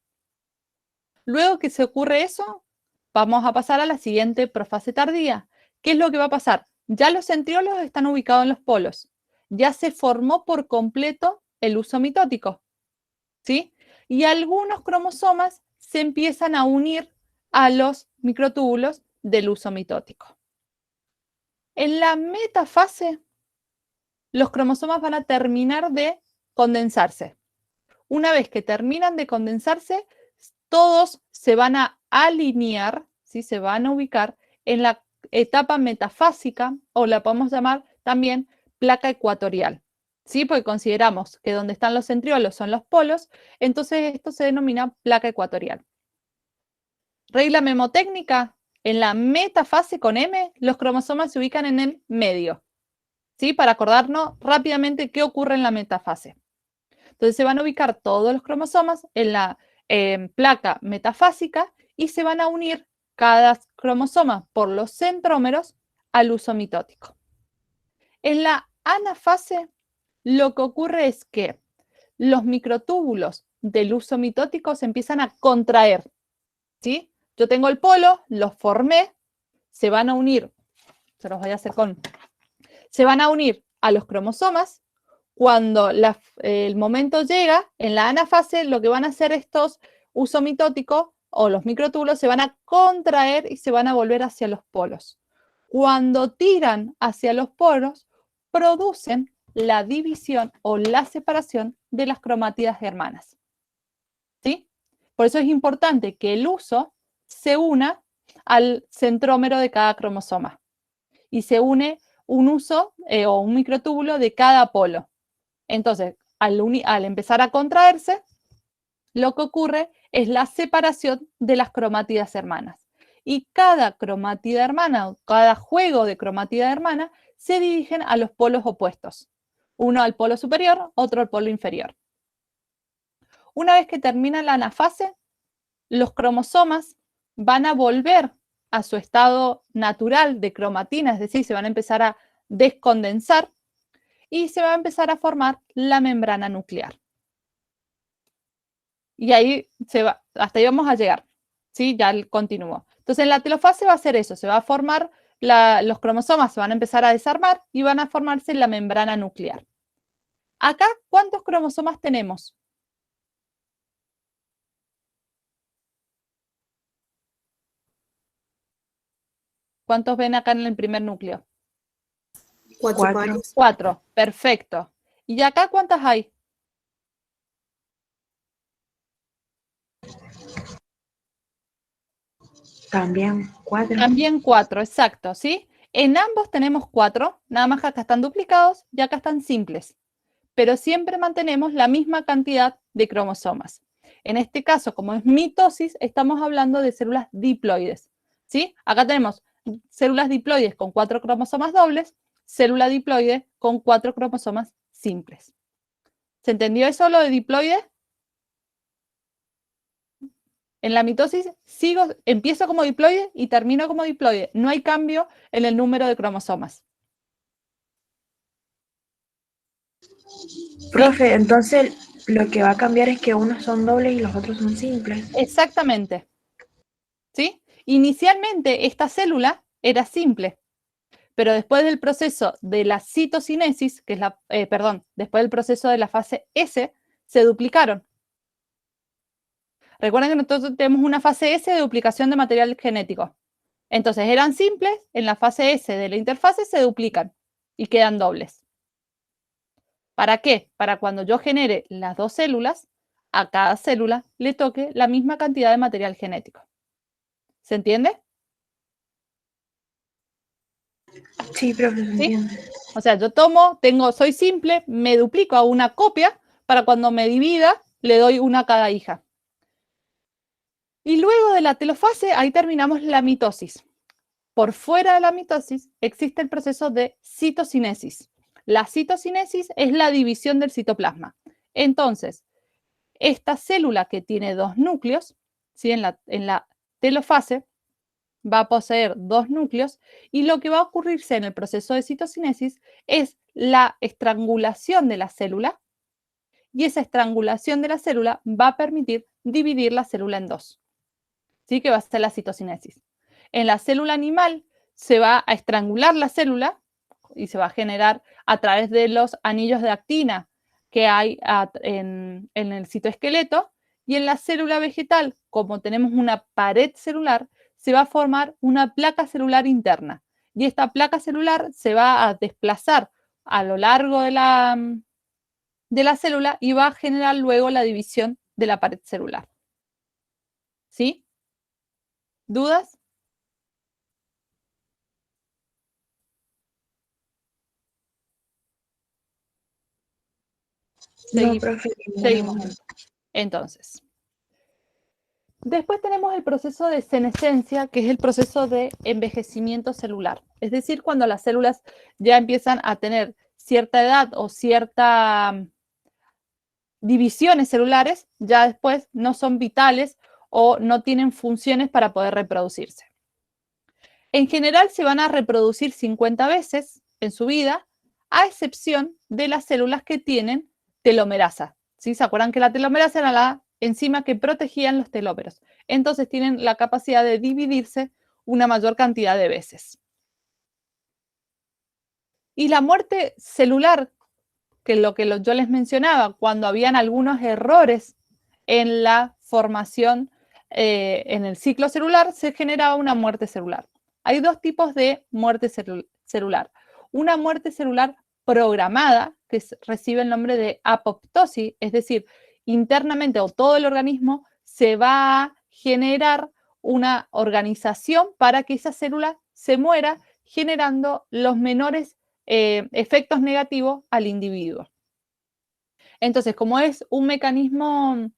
S1: Luego que se ocurre eso, vamos a pasar a la siguiente profase tardía. ¿Qué es lo que va a pasar? Ya los centriolos están ubicados en los polos. Ya se formó por completo el huso mitótico. ¿Sí? Y algunos cromosomas se empiezan a unir a los microtúbulos del huso mitótico. En la metafase, los cromosomas van a terminar de condensarse. Una vez que terminan de condensarse, todos se van a alinear, ¿sí? Se van a ubicar en la etapa metafásica, o la podemos llamar también placa ecuatorial, ¿sí? Porque consideramos que donde están los centriolos son los polos, entonces esto se denomina placa ecuatorial. Regla memotécnica: en la metafase con M, los cromosomas se ubican en el medio, ¿sí? Para acordarnos rápidamente qué ocurre en la metafase. Entonces se van a ubicar todos los cromosomas en la placa metafásica y se van a unir cada cromosoma por los centrómeros al huso mitótico. En la anafase, lo que ocurre es que los microtúbulos del huso mitótico se empiezan a contraer, ¿sí? Yo tengo el polo, los formé, se van a unir, se los voy a hacer se van a unir a los cromosomas. Cuando el momento llega, en la anafase, lo que van a hacer estos huso mitóticos o los microtúbulos se van a contraer y se van a volver hacia los polos. Cuando tiran hacia los polos, producen la división o la separación de las cromátidas hermanas. ¿Sí? Por eso es importante que el huso se una al centrómero de cada cromosoma y se une un huso o un microtúbulo de cada polo. Entonces, al empezar a contraerse, lo que ocurre es la separación de las cromátidas hermanas. Y cada cromátida hermana, o cada juego de cromátida hermana, se dirigen a los polos opuestos. Uno al polo superior, otro al polo inferior. Una vez que termina la anafase, los cromosomas van a volver a su estado natural de cromatina, es decir, se van a empezar a descondensar y se va a empezar a formar la membrana nuclear. Y ahí hasta ahí vamos a llegar, ¿sí? Ya continúo. Entonces, en la telofase va a ser eso, se va a formar, los cromosomas se van a empezar a desarmar y van a formarse la membrana nuclear. Acá, ¿cuántos cromosomas tenemos? ¿Cuántos ven acá en el primer núcleo?
S3: 4
S2: 4.
S3: pares.
S1: 4, perfecto. ¿Y acá cuántas hay?
S2: También 4.
S1: También 4, exacto, ¿sí? En ambos tenemos 4, nada más que acá están duplicados y acá están simples, pero siempre mantenemos la misma cantidad de cromosomas. En este caso, como es mitosis, estamos hablando de células diploides, ¿sí? Acá tenemos células diploides con 4 cromosomas dobles, célula diploide con 4 cromosomas simples. ¿Se entendió eso, lo de diploide? En la mitosis empiezo como diploide y termino como diploide. No hay cambio en el número de cromosomas.
S2: Profe, entonces lo que va a cambiar es que unos son dobles y los otros son simples.
S1: Exactamente. ¿Sí? Inicialmente esta célula era simple, pero después del proceso de la citocinesis, que es después del proceso de la fase S, se duplicaron. Recuerden que nosotros tenemos una fase S de duplicación de material genético. Entonces eran simples, en la fase S de la interfase se duplican y quedan dobles. ¿Para qué? Para cuando yo genere las dos células, a cada célula le toque la misma cantidad de material genético. ¿Se entiende?
S2: Sí, profe, se
S1: ¿Sí?
S2: entiende.
S1: O sea, yo soy simple, me duplico a una copia para cuando me divida, le doy una a cada hija. Y luego de la telofase, ahí terminamos la mitosis. Por fuera de la mitosis existe el proceso de citocinesis. La citocinesis es la división del citoplasma. Entonces, esta célula que tiene dos núcleos, ¿sí? en la telofase, va a poseer dos núcleos y lo que va a ocurrirse en el proceso de citocinesis es la estrangulación de la célula y esa estrangulación de la célula va a permitir dividir la célula en dos, ¿sí? Que va a ser la citocinesis. En la célula animal se va a estrangular la célula y se va a generar a través de los anillos de actina que hay en el citoesqueleto, y en la célula vegetal, como tenemos una pared celular, se va a formar una placa celular interna. Y esta placa celular se va a desplazar a lo largo de la célula y va a generar luego la división de la pared celular. ¿Sí? ¿Dudas?
S2: No, profe,
S1: Seguimos. Entonces, después tenemos el proceso de senescencia, que es el proceso de envejecimiento celular. Es decir, cuando las células ya empiezan a tener cierta edad o ciertas divisiones celulares, ya después no son vitales o no tienen funciones para poder reproducirse. En general se van a reproducir 50 veces en su vida, a excepción de las células que tienen telomerasa. ¿Sí? ¿Se acuerdan que la telomerasa era la enzima que protegían los telómeros? Entonces tienen la capacidad de dividirse una mayor cantidad de veces. Y la muerte celular, que es lo que yo les mencionaba, cuando habían algunos errores en la formación, en el ciclo celular, se generaba una muerte celular. Hay dos tipos de muerte celular. Una muerte celular programada, que recibe el nombre de apoptosis, es decir, internamente o todo el organismo se va a generar una organización para que esa célula se muera, generando los menores efectos negativos al individuo. Entonces, como es un mecanismo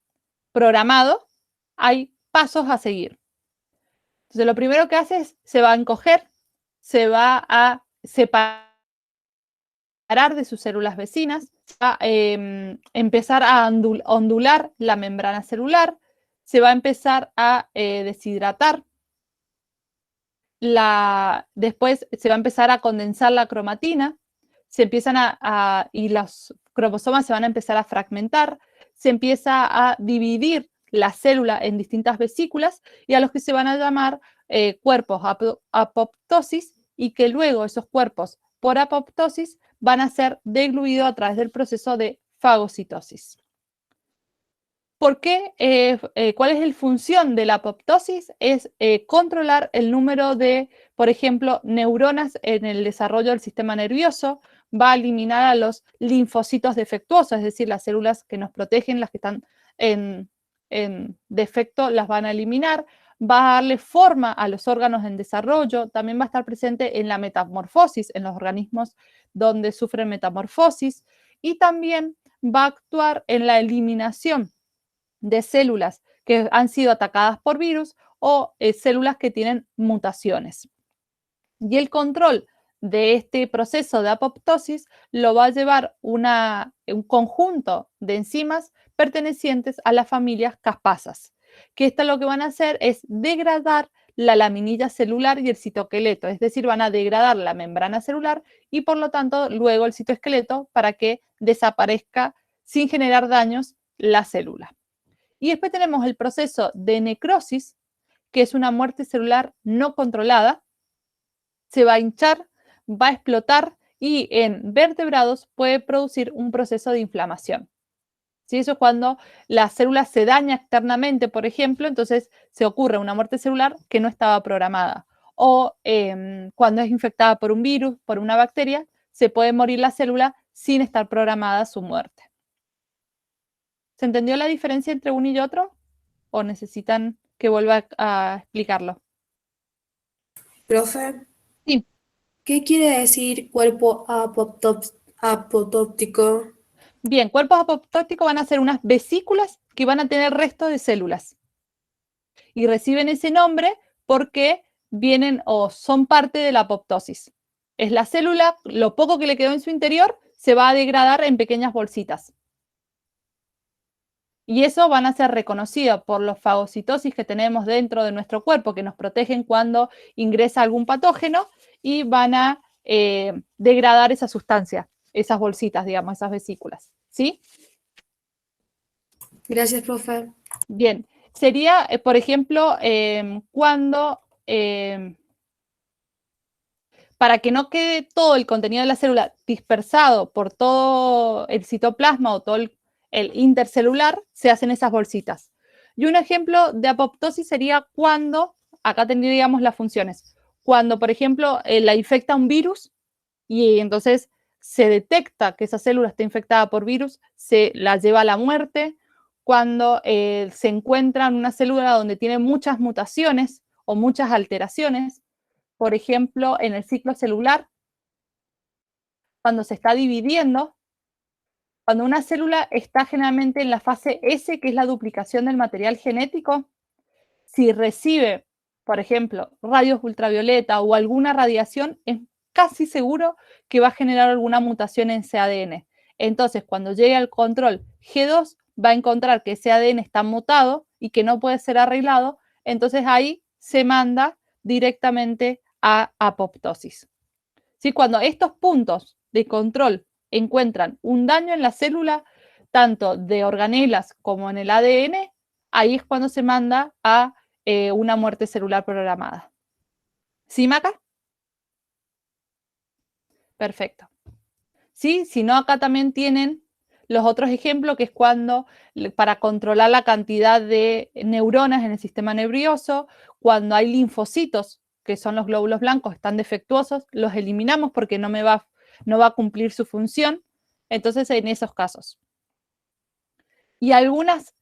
S1: programado, hay pasos a seguir. Entonces, lo primero que hace es, se va a encoger, se va a separar separar de sus células vecinas, va a empezar a ondular la membrana celular, se va a empezar a deshidratar, después se va a empezar a condensar la cromatina, se empiezan y los cromosomas se van a empezar a fragmentar, se empieza a dividir la célula en distintas vesículas y a los que se van a llamar cuerpos apoptosis, y que luego esos cuerpos por apoptosis van a ser degluidos a través del proceso de fagocitosis. ¿Por qué? ¿Cuál es la función de la apoptosis? Es controlar el número de, por ejemplo, neuronas en el desarrollo del sistema nervioso, va a eliminar a los linfocitos defectuosos, es decir, las células que nos protegen, las que están en defecto, las van a eliminar, va a darle forma a los órganos en desarrollo, también va a estar presente en la metamorfosis, en los organismos donde sufren metamorfosis, y también va a actuar en la eliminación de células que han sido atacadas por virus o células que tienen mutaciones. Y el control de este proceso de apoptosis lo va a llevar un conjunto de enzimas pertenecientes a las familias caspasas, que esto lo que van a hacer es degradar la laminilla celular y el citoesqueleto, es decir, van a degradar la membrana celular y por lo tanto luego el citoesqueleto para que desaparezca sin generar daños la célula. Y después tenemos el proceso de necrosis, que es una muerte celular no controlada, se va a hinchar, va a explotar y en vertebrados puede producir un proceso de inflamación. ¿Sí? Eso es cuando la célula se daña externamente, por ejemplo, entonces se ocurre una muerte celular que no estaba programada. O cuando es infectada por un virus, por una bacteria, se puede morir la célula sin estar programada su muerte. ¿Se entendió la diferencia entre uno y otro? ¿O necesitan que vuelva a explicarlo?
S3: Profe,
S1: Sí.
S3: ¿qué quiere decir cuerpo apoptótico?
S1: Bien, cuerpos apoptóticos van a ser unas vesículas que van a tener resto de células. Y reciben ese nombre porque vienen o son parte de la apoptosis. Es la célula, lo poco que le quedó en su interior, se va a degradar en pequeñas bolsitas. Y eso van a ser reconocidos por los fagocitosis que tenemos dentro de nuestro cuerpo, que nos protegen cuando ingresa algún patógeno y van a degradar esa sustancia, esas bolsitas, digamos, esas vesículas. ¿Sí?
S3: Gracias, profe.
S1: Bien. Sería, por ejemplo, cuando, para que no quede todo el contenido de la célula dispersado por todo el citoplasma o todo el intercelular, se hacen esas bolsitas. Y un ejemplo de apoptosis sería cuando, acá tendríamos las funciones, cuando, por ejemplo, la infecta un virus y entonces se detecta que esa célula está infectada por virus, se la lleva a la muerte. Cuando se encuentra en una célula donde tiene muchas mutaciones o muchas alteraciones, por ejemplo, en el ciclo celular, cuando se está dividiendo, cuando una célula está generalmente en la fase S, que es la duplicación del material genético, si recibe, por ejemplo, rayos ultravioleta o alguna radiación, es casi seguro que va a generar alguna mutación en ese ADN. Entonces, cuando llegue al control G2, va a encontrar que ese ADN está mutado y que no puede ser arreglado, entonces ahí se manda directamente a apoptosis. ¿Sí? Cuando estos puntos de control encuentran un daño en la célula, tanto de organelas como en el ADN, ahí es cuando se manda a una muerte celular programada. ¿Sí, Maca? Perfecto. ¿Sí? Si no, acá también tienen los otros ejemplos, que es cuando, para controlar la cantidad de neuronas en el sistema nervioso, cuando hay linfocitos, que son los glóbulos blancos, están defectuosos, los eliminamos porque no va a cumplir su función. Entonces, en esos casos. Y algunas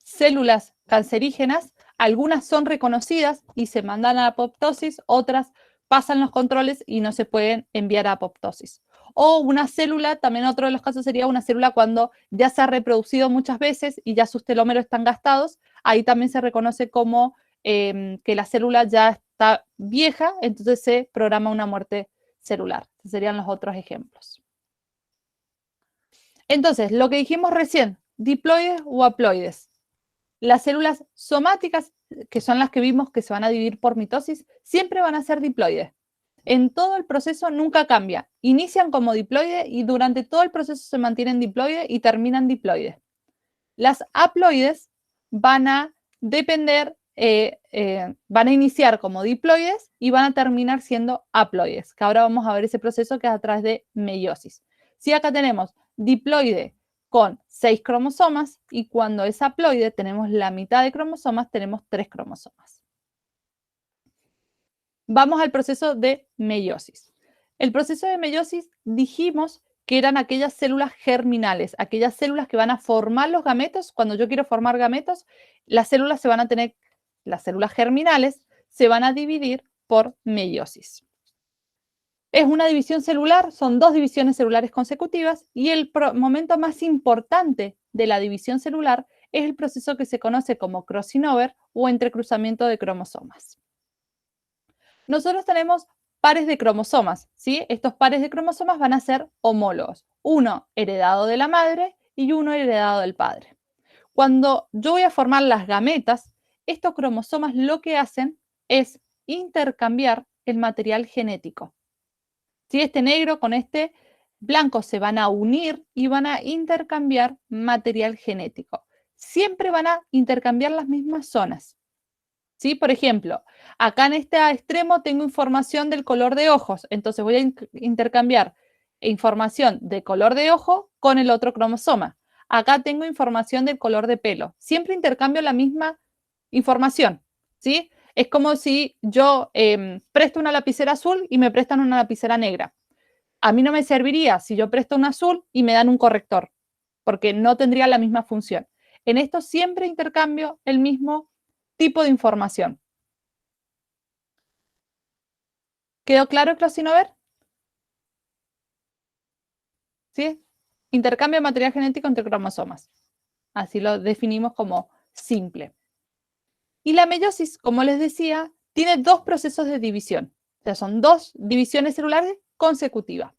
S1: células cancerígenas, algunas son reconocidas y se mandan a apoptosis, otras pasan los controles y no se pueden enviar a apoptosis. O una célula, también otro de los casos sería una célula cuando ya se ha reproducido muchas veces y ya sus telómeros están gastados, ahí también se reconoce como que la célula ya está vieja, entonces se programa una muerte celular. Esos serían los otros ejemplos. Entonces, lo que dijimos recién, diploides o haploides. Las células somáticas, que son las que vimos que se van a dividir por mitosis, siempre van a ser diploides. En todo el proceso nunca cambia. Inician como diploide y durante todo el proceso se mantienen diploide y terminan diploide. Las haploides van a depender, van a iniciar como diploides y van a terminar siendo haploides, que ahora vamos a ver ese proceso que es a través de meiosis. Si acá tenemos diploide con 6 cromosomas y cuando es haploide tenemos la mitad de cromosomas, tenemos 3 cromosomas. Vamos al proceso de meiosis. El proceso de meiosis dijimos que eran aquellas células germinales, aquellas células que van a formar los gametos. Cuando yo quiero formar gametos, las células germinales se van a dividir por meiosis. Es una división celular, son 2 divisiones celulares consecutivas y el momento más importante de la división celular es el proceso que se conoce como crossing over o entrecruzamiento de cromosomas. Nosotros tenemos pares de cromosomas, ¿sí? Estos pares de cromosomas van a ser homólogos, uno heredado de la madre y uno heredado del padre. Cuando yo voy a formar las gametas, estos cromosomas lo que hacen es intercambiar el material genético. ¿Sí? Este negro con este blanco se van a unir y van a intercambiar material genético. Siempre van a intercambiar las mismas zonas. ¿Sí? Por ejemplo, acá en este extremo tengo información del color de ojos, entonces voy a intercambiar información de color de ojo con el otro cromosoma. Acá tengo información del color de pelo. Siempre intercambio la misma información, ¿sí? Es como si yo presto una lapicera azul y me prestan una lapicera negra. A mí no me serviría si yo presto un azul y me dan un corrector, porque no tendría la misma función. En esto siempre intercambio el mismo tipo de información. ¿Quedó claro el crossing over? ¿Sí? Intercambio de material genético entre cromosomas. Así lo definimos como simple. Y la meiosis, como les decía, tiene 2 procesos de división. O sea, son 2 divisiones celulares consecutivas.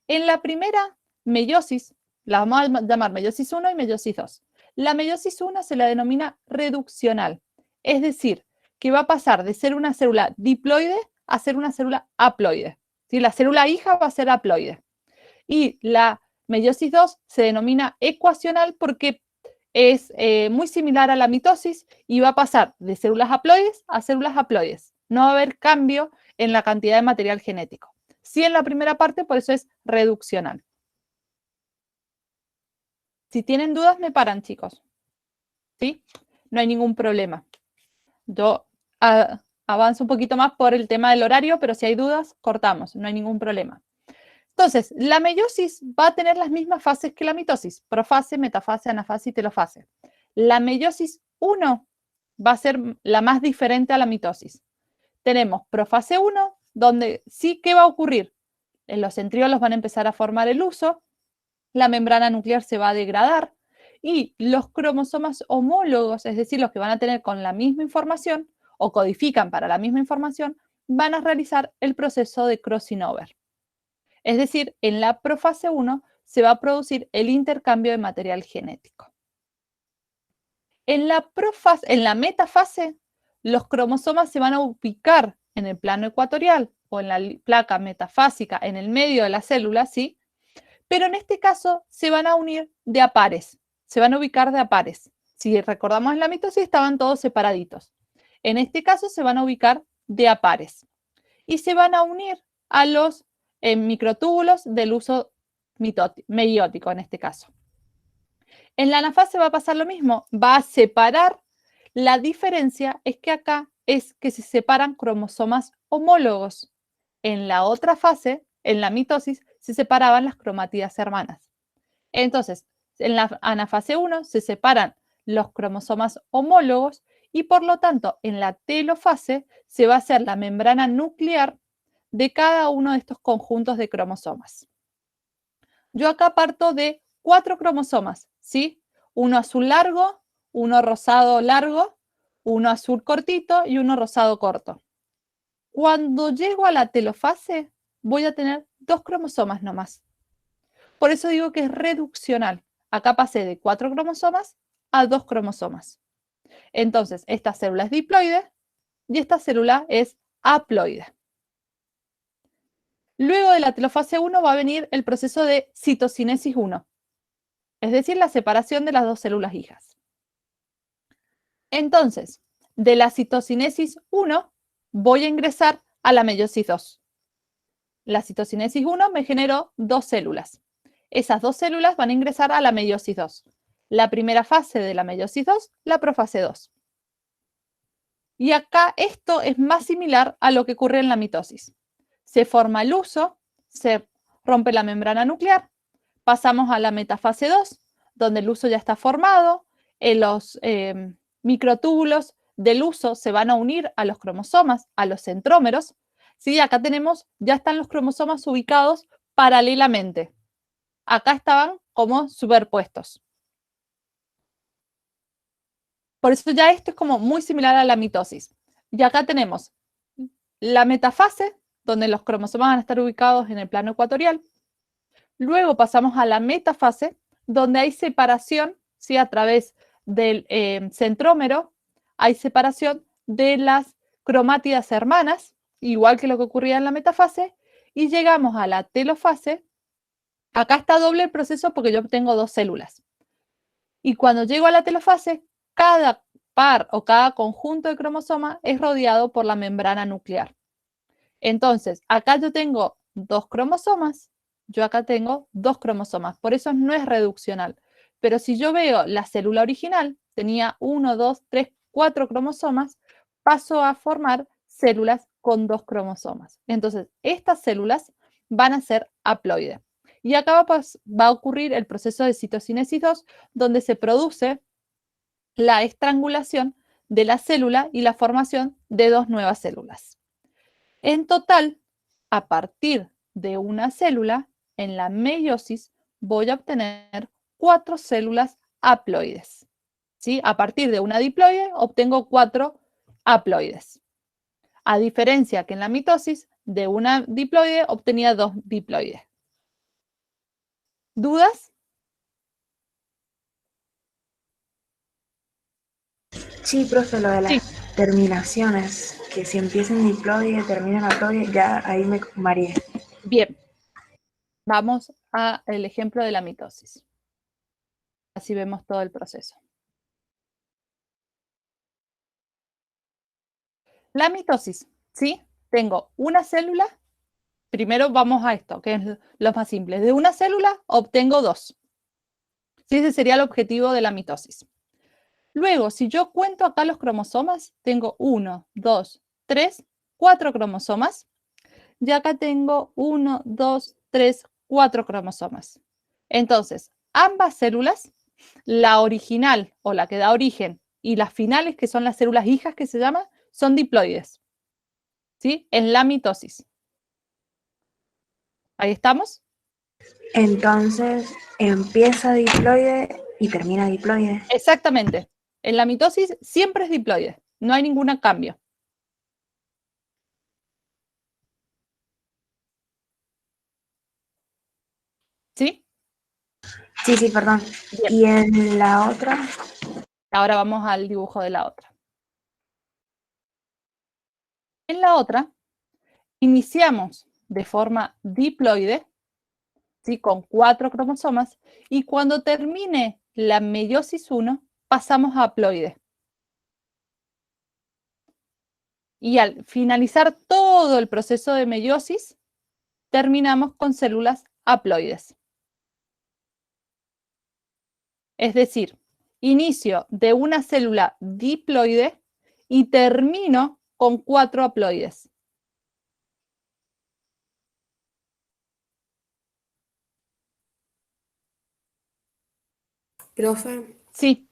S1: En la primera meiosis, la vamos a llamar meiosis 1 y meiosis 2. La meiosis 1 se la denomina reduccional. Es decir, que va a pasar de ser una célula diploide a ser una célula haploide. ¿Sí? La célula hija va a ser haploide. Y la meiosis 2 se denomina ecuacional porque es muy similar a la mitosis y va a pasar de células haploides a células haploides. No va a haber cambio en la cantidad de material genético. Sí en la primera parte, por eso es reduccional. Si tienen dudas, me paran, chicos. ¿Sí? No hay ningún problema. Yo avanzo un poquito más por el tema del horario, pero si hay dudas, cortamos. No hay ningún problema. Entonces, la meiosis va a tener las mismas fases que la mitosis, profase, metafase, anafase y telofase. La meiosis 1 va a ser la más diferente a la mitosis. Tenemos profase 1, donde sí, ¿qué va a ocurrir? Los centriolos van a empezar a formar el huso, la membrana nuclear se va a degradar y los cromosomas homólogos, es decir, los que van a tener con la misma información o codifican para la misma información, van a realizar el proceso de crossing over. Es decir, en la profase 1 se va a producir el intercambio de material genético. En la metafase, los cromosomas se van a ubicar en el plano ecuatorial o en la placa metafásica en el medio de la célula, ¿sí? Pero en este caso se van a unir de a pares, se van a ubicar de a pares. Si recordamos en la mitosis estaban todos separaditos. En este caso se van a ubicar de a pares y se van a unir a los microtúbulos del uso meiótico en este caso. En la anafase va a pasar lo mismo, va a separar. La diferencia es que acá es que se separan cromosomas homólogos. En la otra fase, en la mitosis, se separaban las cromátidas hermanas. Entonces, en la anafase 1 se separan los cromosomas homólogos y por lo tanto en la telofase se va a hacer la membrana nuclear de cada uno de estos conjuntos de cromosomas. Yo acá parto de 4 cromosomas, ¿sí? Uno azul largo, uno rosado largo, uno azul cortito y uno rosado corto. Cuando llego a la telofase, voy a tener 2 cromosomas nomás. Por eso digo que es reduccional. Acá pasé de 4 cromosomas a 2 cromosomas. Entonces, esta célula es diploide y esta célula es haploide. Luego de la telofase 1 va a venir el proceso de citocinesis 1, es decir, la separación de las 2 células hijas. Entonces, de la citocinesis 1 voy a ingresar a la meiosis 2. La citocinesis 1 me generó 2 células. Esas 2 células van a ingresar a la meiosis 2. La primera fase de la meiosis 2, la profase 2. Y acá esto es más similar a lo que ocurre en la mitosis. Se forma el huso, se rompe la membrana nuclear, pasamos a la metafase 2, donde el huso ya está formado, los microtúbulos del huso se van a unir a los cromosomas, a los centrómeros. ¿Sí? Acá tenemos, ya están los cromosomas ubicados paralelamente. Acá estaban como superpuestos. Por eso ya esto es como muy similar a la mitosis. Y acá tenemos la metafase, donde los cromosomas van a estar ubicados en el plano ecuatorial. Luego pasamos a la metafase, donde hay separación, ¿sí? A través del centrómero, hay separación de las cromátidas hermanas, igual que lo que ocurría en la metafase, y llegamos a la telofase. Acá está doble el proceso porque yo obtengo 2 células. Y cuando llego a la telofase, cada par o cada conjunto de cromosomas es rodeado por la membrana nuclear. Entonces, acá yo tengo 2 cromosomas, yo acá tengo 2 cromosomas, por eso no es reduccional. Pero si yo veo la célula original, tenía 1, 2, 3, 4 cromosomas, paso a formar células con 2 cromosomas. Entonces, estas células van a ser haploides. Y acá va a ocurrir el proceso de citocinesis 2, donde se produce la estrangulación de la célula y la formación de 2 nuevas células. En total, a partir de una célula, en la meiosis, voy a obtener 4 células haploides. ¿Sí? A partir de una diploide, obtengo 4 haploides. A diferencia que en la mitosis, de una diploide obtenía 2 diploides. ¿Dudas?
S2: Sí, profe, lo de las terminaciones, que si empieza en diploide y termina en haploide, ya ahí me mareé.
S1: Bien. Vamos al ejemplo de la mitosis. Así vemos todo el proceso. La mitosis, ¿sí? Tengo una célula. Primero vamos a esto, que es lo más simple. De una célula obtengo 2. ¿Sí? Ese sería el objetivo de la mitosis. Luego, si yo cuento acá los cromosomas, tengo 1, 2, 3, 4 cromosomas. Y acá tengo 1, 2, 3, 4 cromosomas. Entonces, ambas células, la original o la que da origen y las finales, que son las células hijas que se llaman, son diploides. ¿Sí? En la mitosis. Ahí estamos.
S2: Entonces, empieza diploide y termina diploide.
S1: Exactamente. En la mitosis siempre es diploide. No hay ningún cambio. ¿Sí?
S2: Sí, perdón.
S1: Bien.
S2: ¿Y en la otra?
S1: Ahora vamos al dibujo de la otra. En la otra, iniciamos de forma diploide, ¿sí? Con 4 cromosomas, y cuando termine la meiosis 1, pasamos a haploide. Y al finalizar todo el proceso de meiosis, terminamos con células haploides. Es decir, inicio de una célula diploide y termino con 4 haploides.
S3: Profe,
S1: Sí,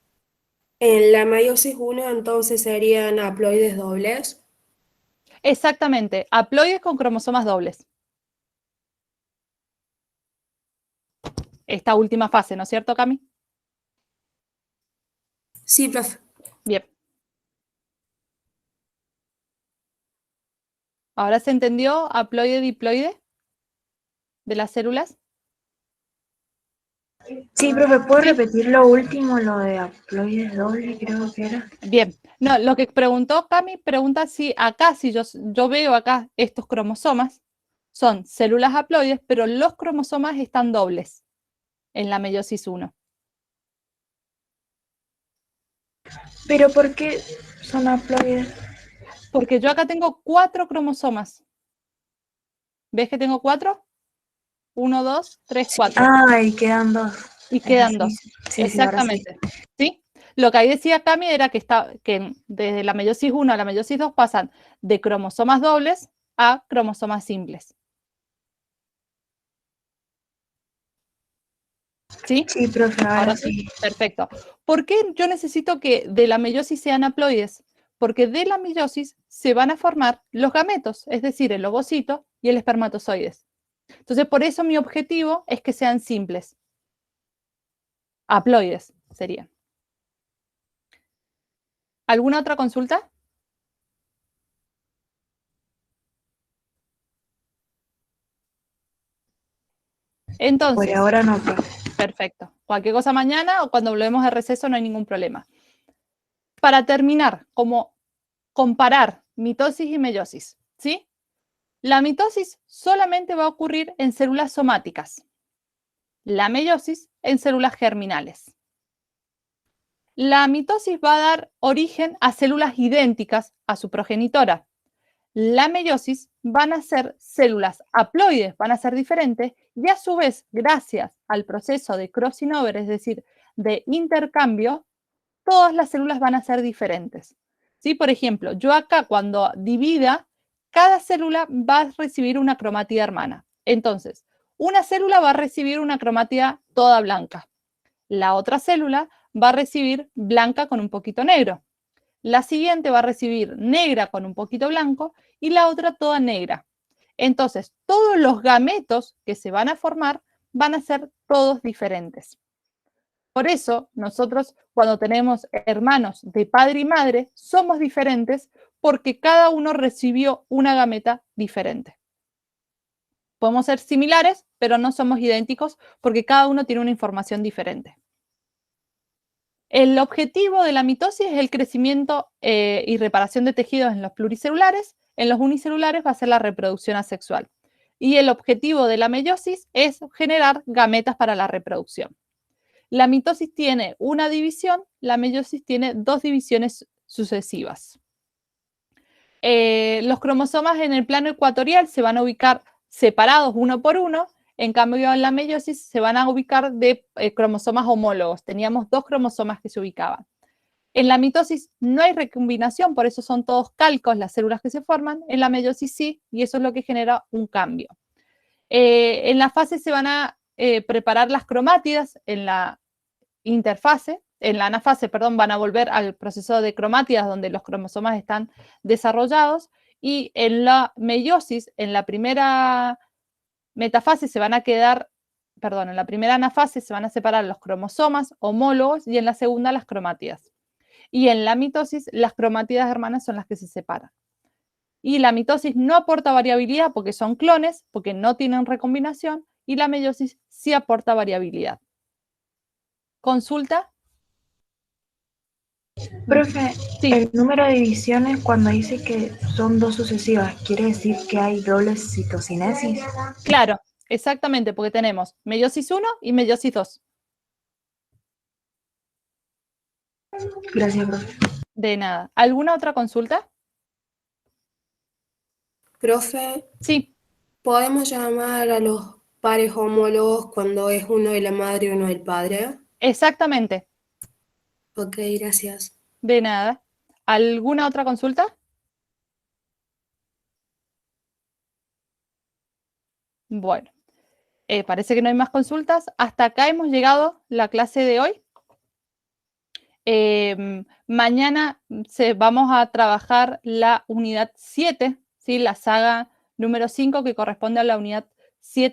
S3: en la meiosis 1 entonces serían haploides dobles.
S1: exactamente. Haploides con cromosomas dobles. Esta última fase, ¿no es cierto, Cami?
S3: Sí, profe.
S1: Bien. ¿Ahora se entendió haploide, diploide? de las células?
S2: Sí, profe, ¿puedo repetir lo último, lo de haploides doble, creo que era?
S1: Bien, no, lo que preguntó Cami, pregunta si acá, si yo veo acá estos cromosomas, son células haploides, pero los cromosomas están dobles en la meiosis 1.
S2: ¿Pero por qué son haploides?
S1: Porque yo acá tengo 4 cromosomas. ¿Ves que tengo 4? 1, 2, 3, 4.
S2: Ah, y quedan 2.
S1: Y quedan
S2: Sí,
S1: 2.
S2: sí, sí, ahora sí.
S1: Exactamente. ¿Sí? Lo que ahí decía Cami era que desde la meiosis 1 a la meiosis 2 pasan de cromosomas dobles a cromosomas simples. ¿Sí?
S2: Sí, profe, ahora
S1: Ahora
S2: sí.
S1: sí. Perfecto. ¿Por qué yo necesito que de la meiosis sean haploides? Porque de la meiosis se van a formar los gametos, es decir, el ovocito y el espermatozoides. Entonces, por eso mi objetivo es que sean simples. Haploides serían. ¿Alguna otra consulta?
S2: Por
S1: Entonces,
S2: ahora no, profe.
S1: perfecto. Cualquier cosa mañana o cuando volvemos de receso no hay ningún problema. Para terminar, como comparar mitosis y meiosis, ¿sí? La mitosis solamente va a ocurrir en células somáticas. La meiosis en células germinales. La mitosis va a dar origen a células idénticas a su progenitora. La meiosis van a ser células haploides, van a ser diferentes y a su vez, gracias al proceso de crossing over, es decir, de intercambio, todas las células van a ser diferentes. ¿Sí? Por ejemplo, yo acá cuando divida, cada célula va a recibir una cromátida hermana. Entonces, una célula va a recibir una cromátida toda blanca. La otra célula va a recibir blanca con un poquito negro. La siguiente va a recibir negra con un poquito blanco y la otra toda negra. Entonces, todos los gametos que se van a formar van a ser todos diferentes. Por eso, nosotros cuando tenemos hermanos de padre y madre, somos diferentes porque cada uno recibió una gameta diferente. Podemos ser similares, pero no somos idénticos porque cada uno tiene una información diferente. El objetivo de la mitosis es el crecimiento y reparación de tejidos en los pluricelulares. En los unicelulares va a ser la reproducción asexual. Y el objetivo de la meiosis es generar gametas para la reproducción. La mitosis tiene una división, la meiosis tiene 2 divisiones sucesivas. Los cromosomas en el plano ecuatorial se van a ubicar separados uno por uno, en cambio en la meiosis se van a ubicar de cromosomas homólogos. Teníamos 2 cromosomas que se ubicaban. En la mitosis no hay recombinación, por eso son todos calcos las células que se forman. En la meiosis sí, y eso es lo que genera un cambio. En la fase se van a preparar las cromátidas en la interfase, en la anafase, perdón, van a volver al proceso de cromátidas donde los cromosomas están desarrollados y en la meiosis, en la primera metafase se van a quedar, perdón, en la primera anafase se van a separar los cromosomas homólogos y en la segunda las cromátidas. Y en la mitosis las cromátidas hermanas son las que se separan. Y la mitosis no aporta variabilidad porque son clones, porque no tienen recombinación, y la meiosis sí aporta variabilidad. ¿Consulta?
S2: Profe,
S1: Sí.
S2: el número de divisiones cuando dice que son 2 sucesivas, ¿quiere decir que hay doble citocinesis?
S1: Claro, exactamente, porque tenemos meiosis 1 y meiosis 2.
S2: Gracias, profe.
S1: De nada. ¿Alguna otra consulta?
S3: Profe,
S1: Sí,
S3: ¿podemos llamar a los pares homólogos cuando es uno de la madre y uno del padre?
S1: exactamente.
S3: Ok, gracias.
S1: De nada. ¿Alguna otra consulta? Bueno, parece que no hay más consultas. Hasta acá hemos llegado la clase de hoy. Mañana vamos a trabajar la unidad 7, ¿sí? La saga número 5 que corresponde a la unidad 7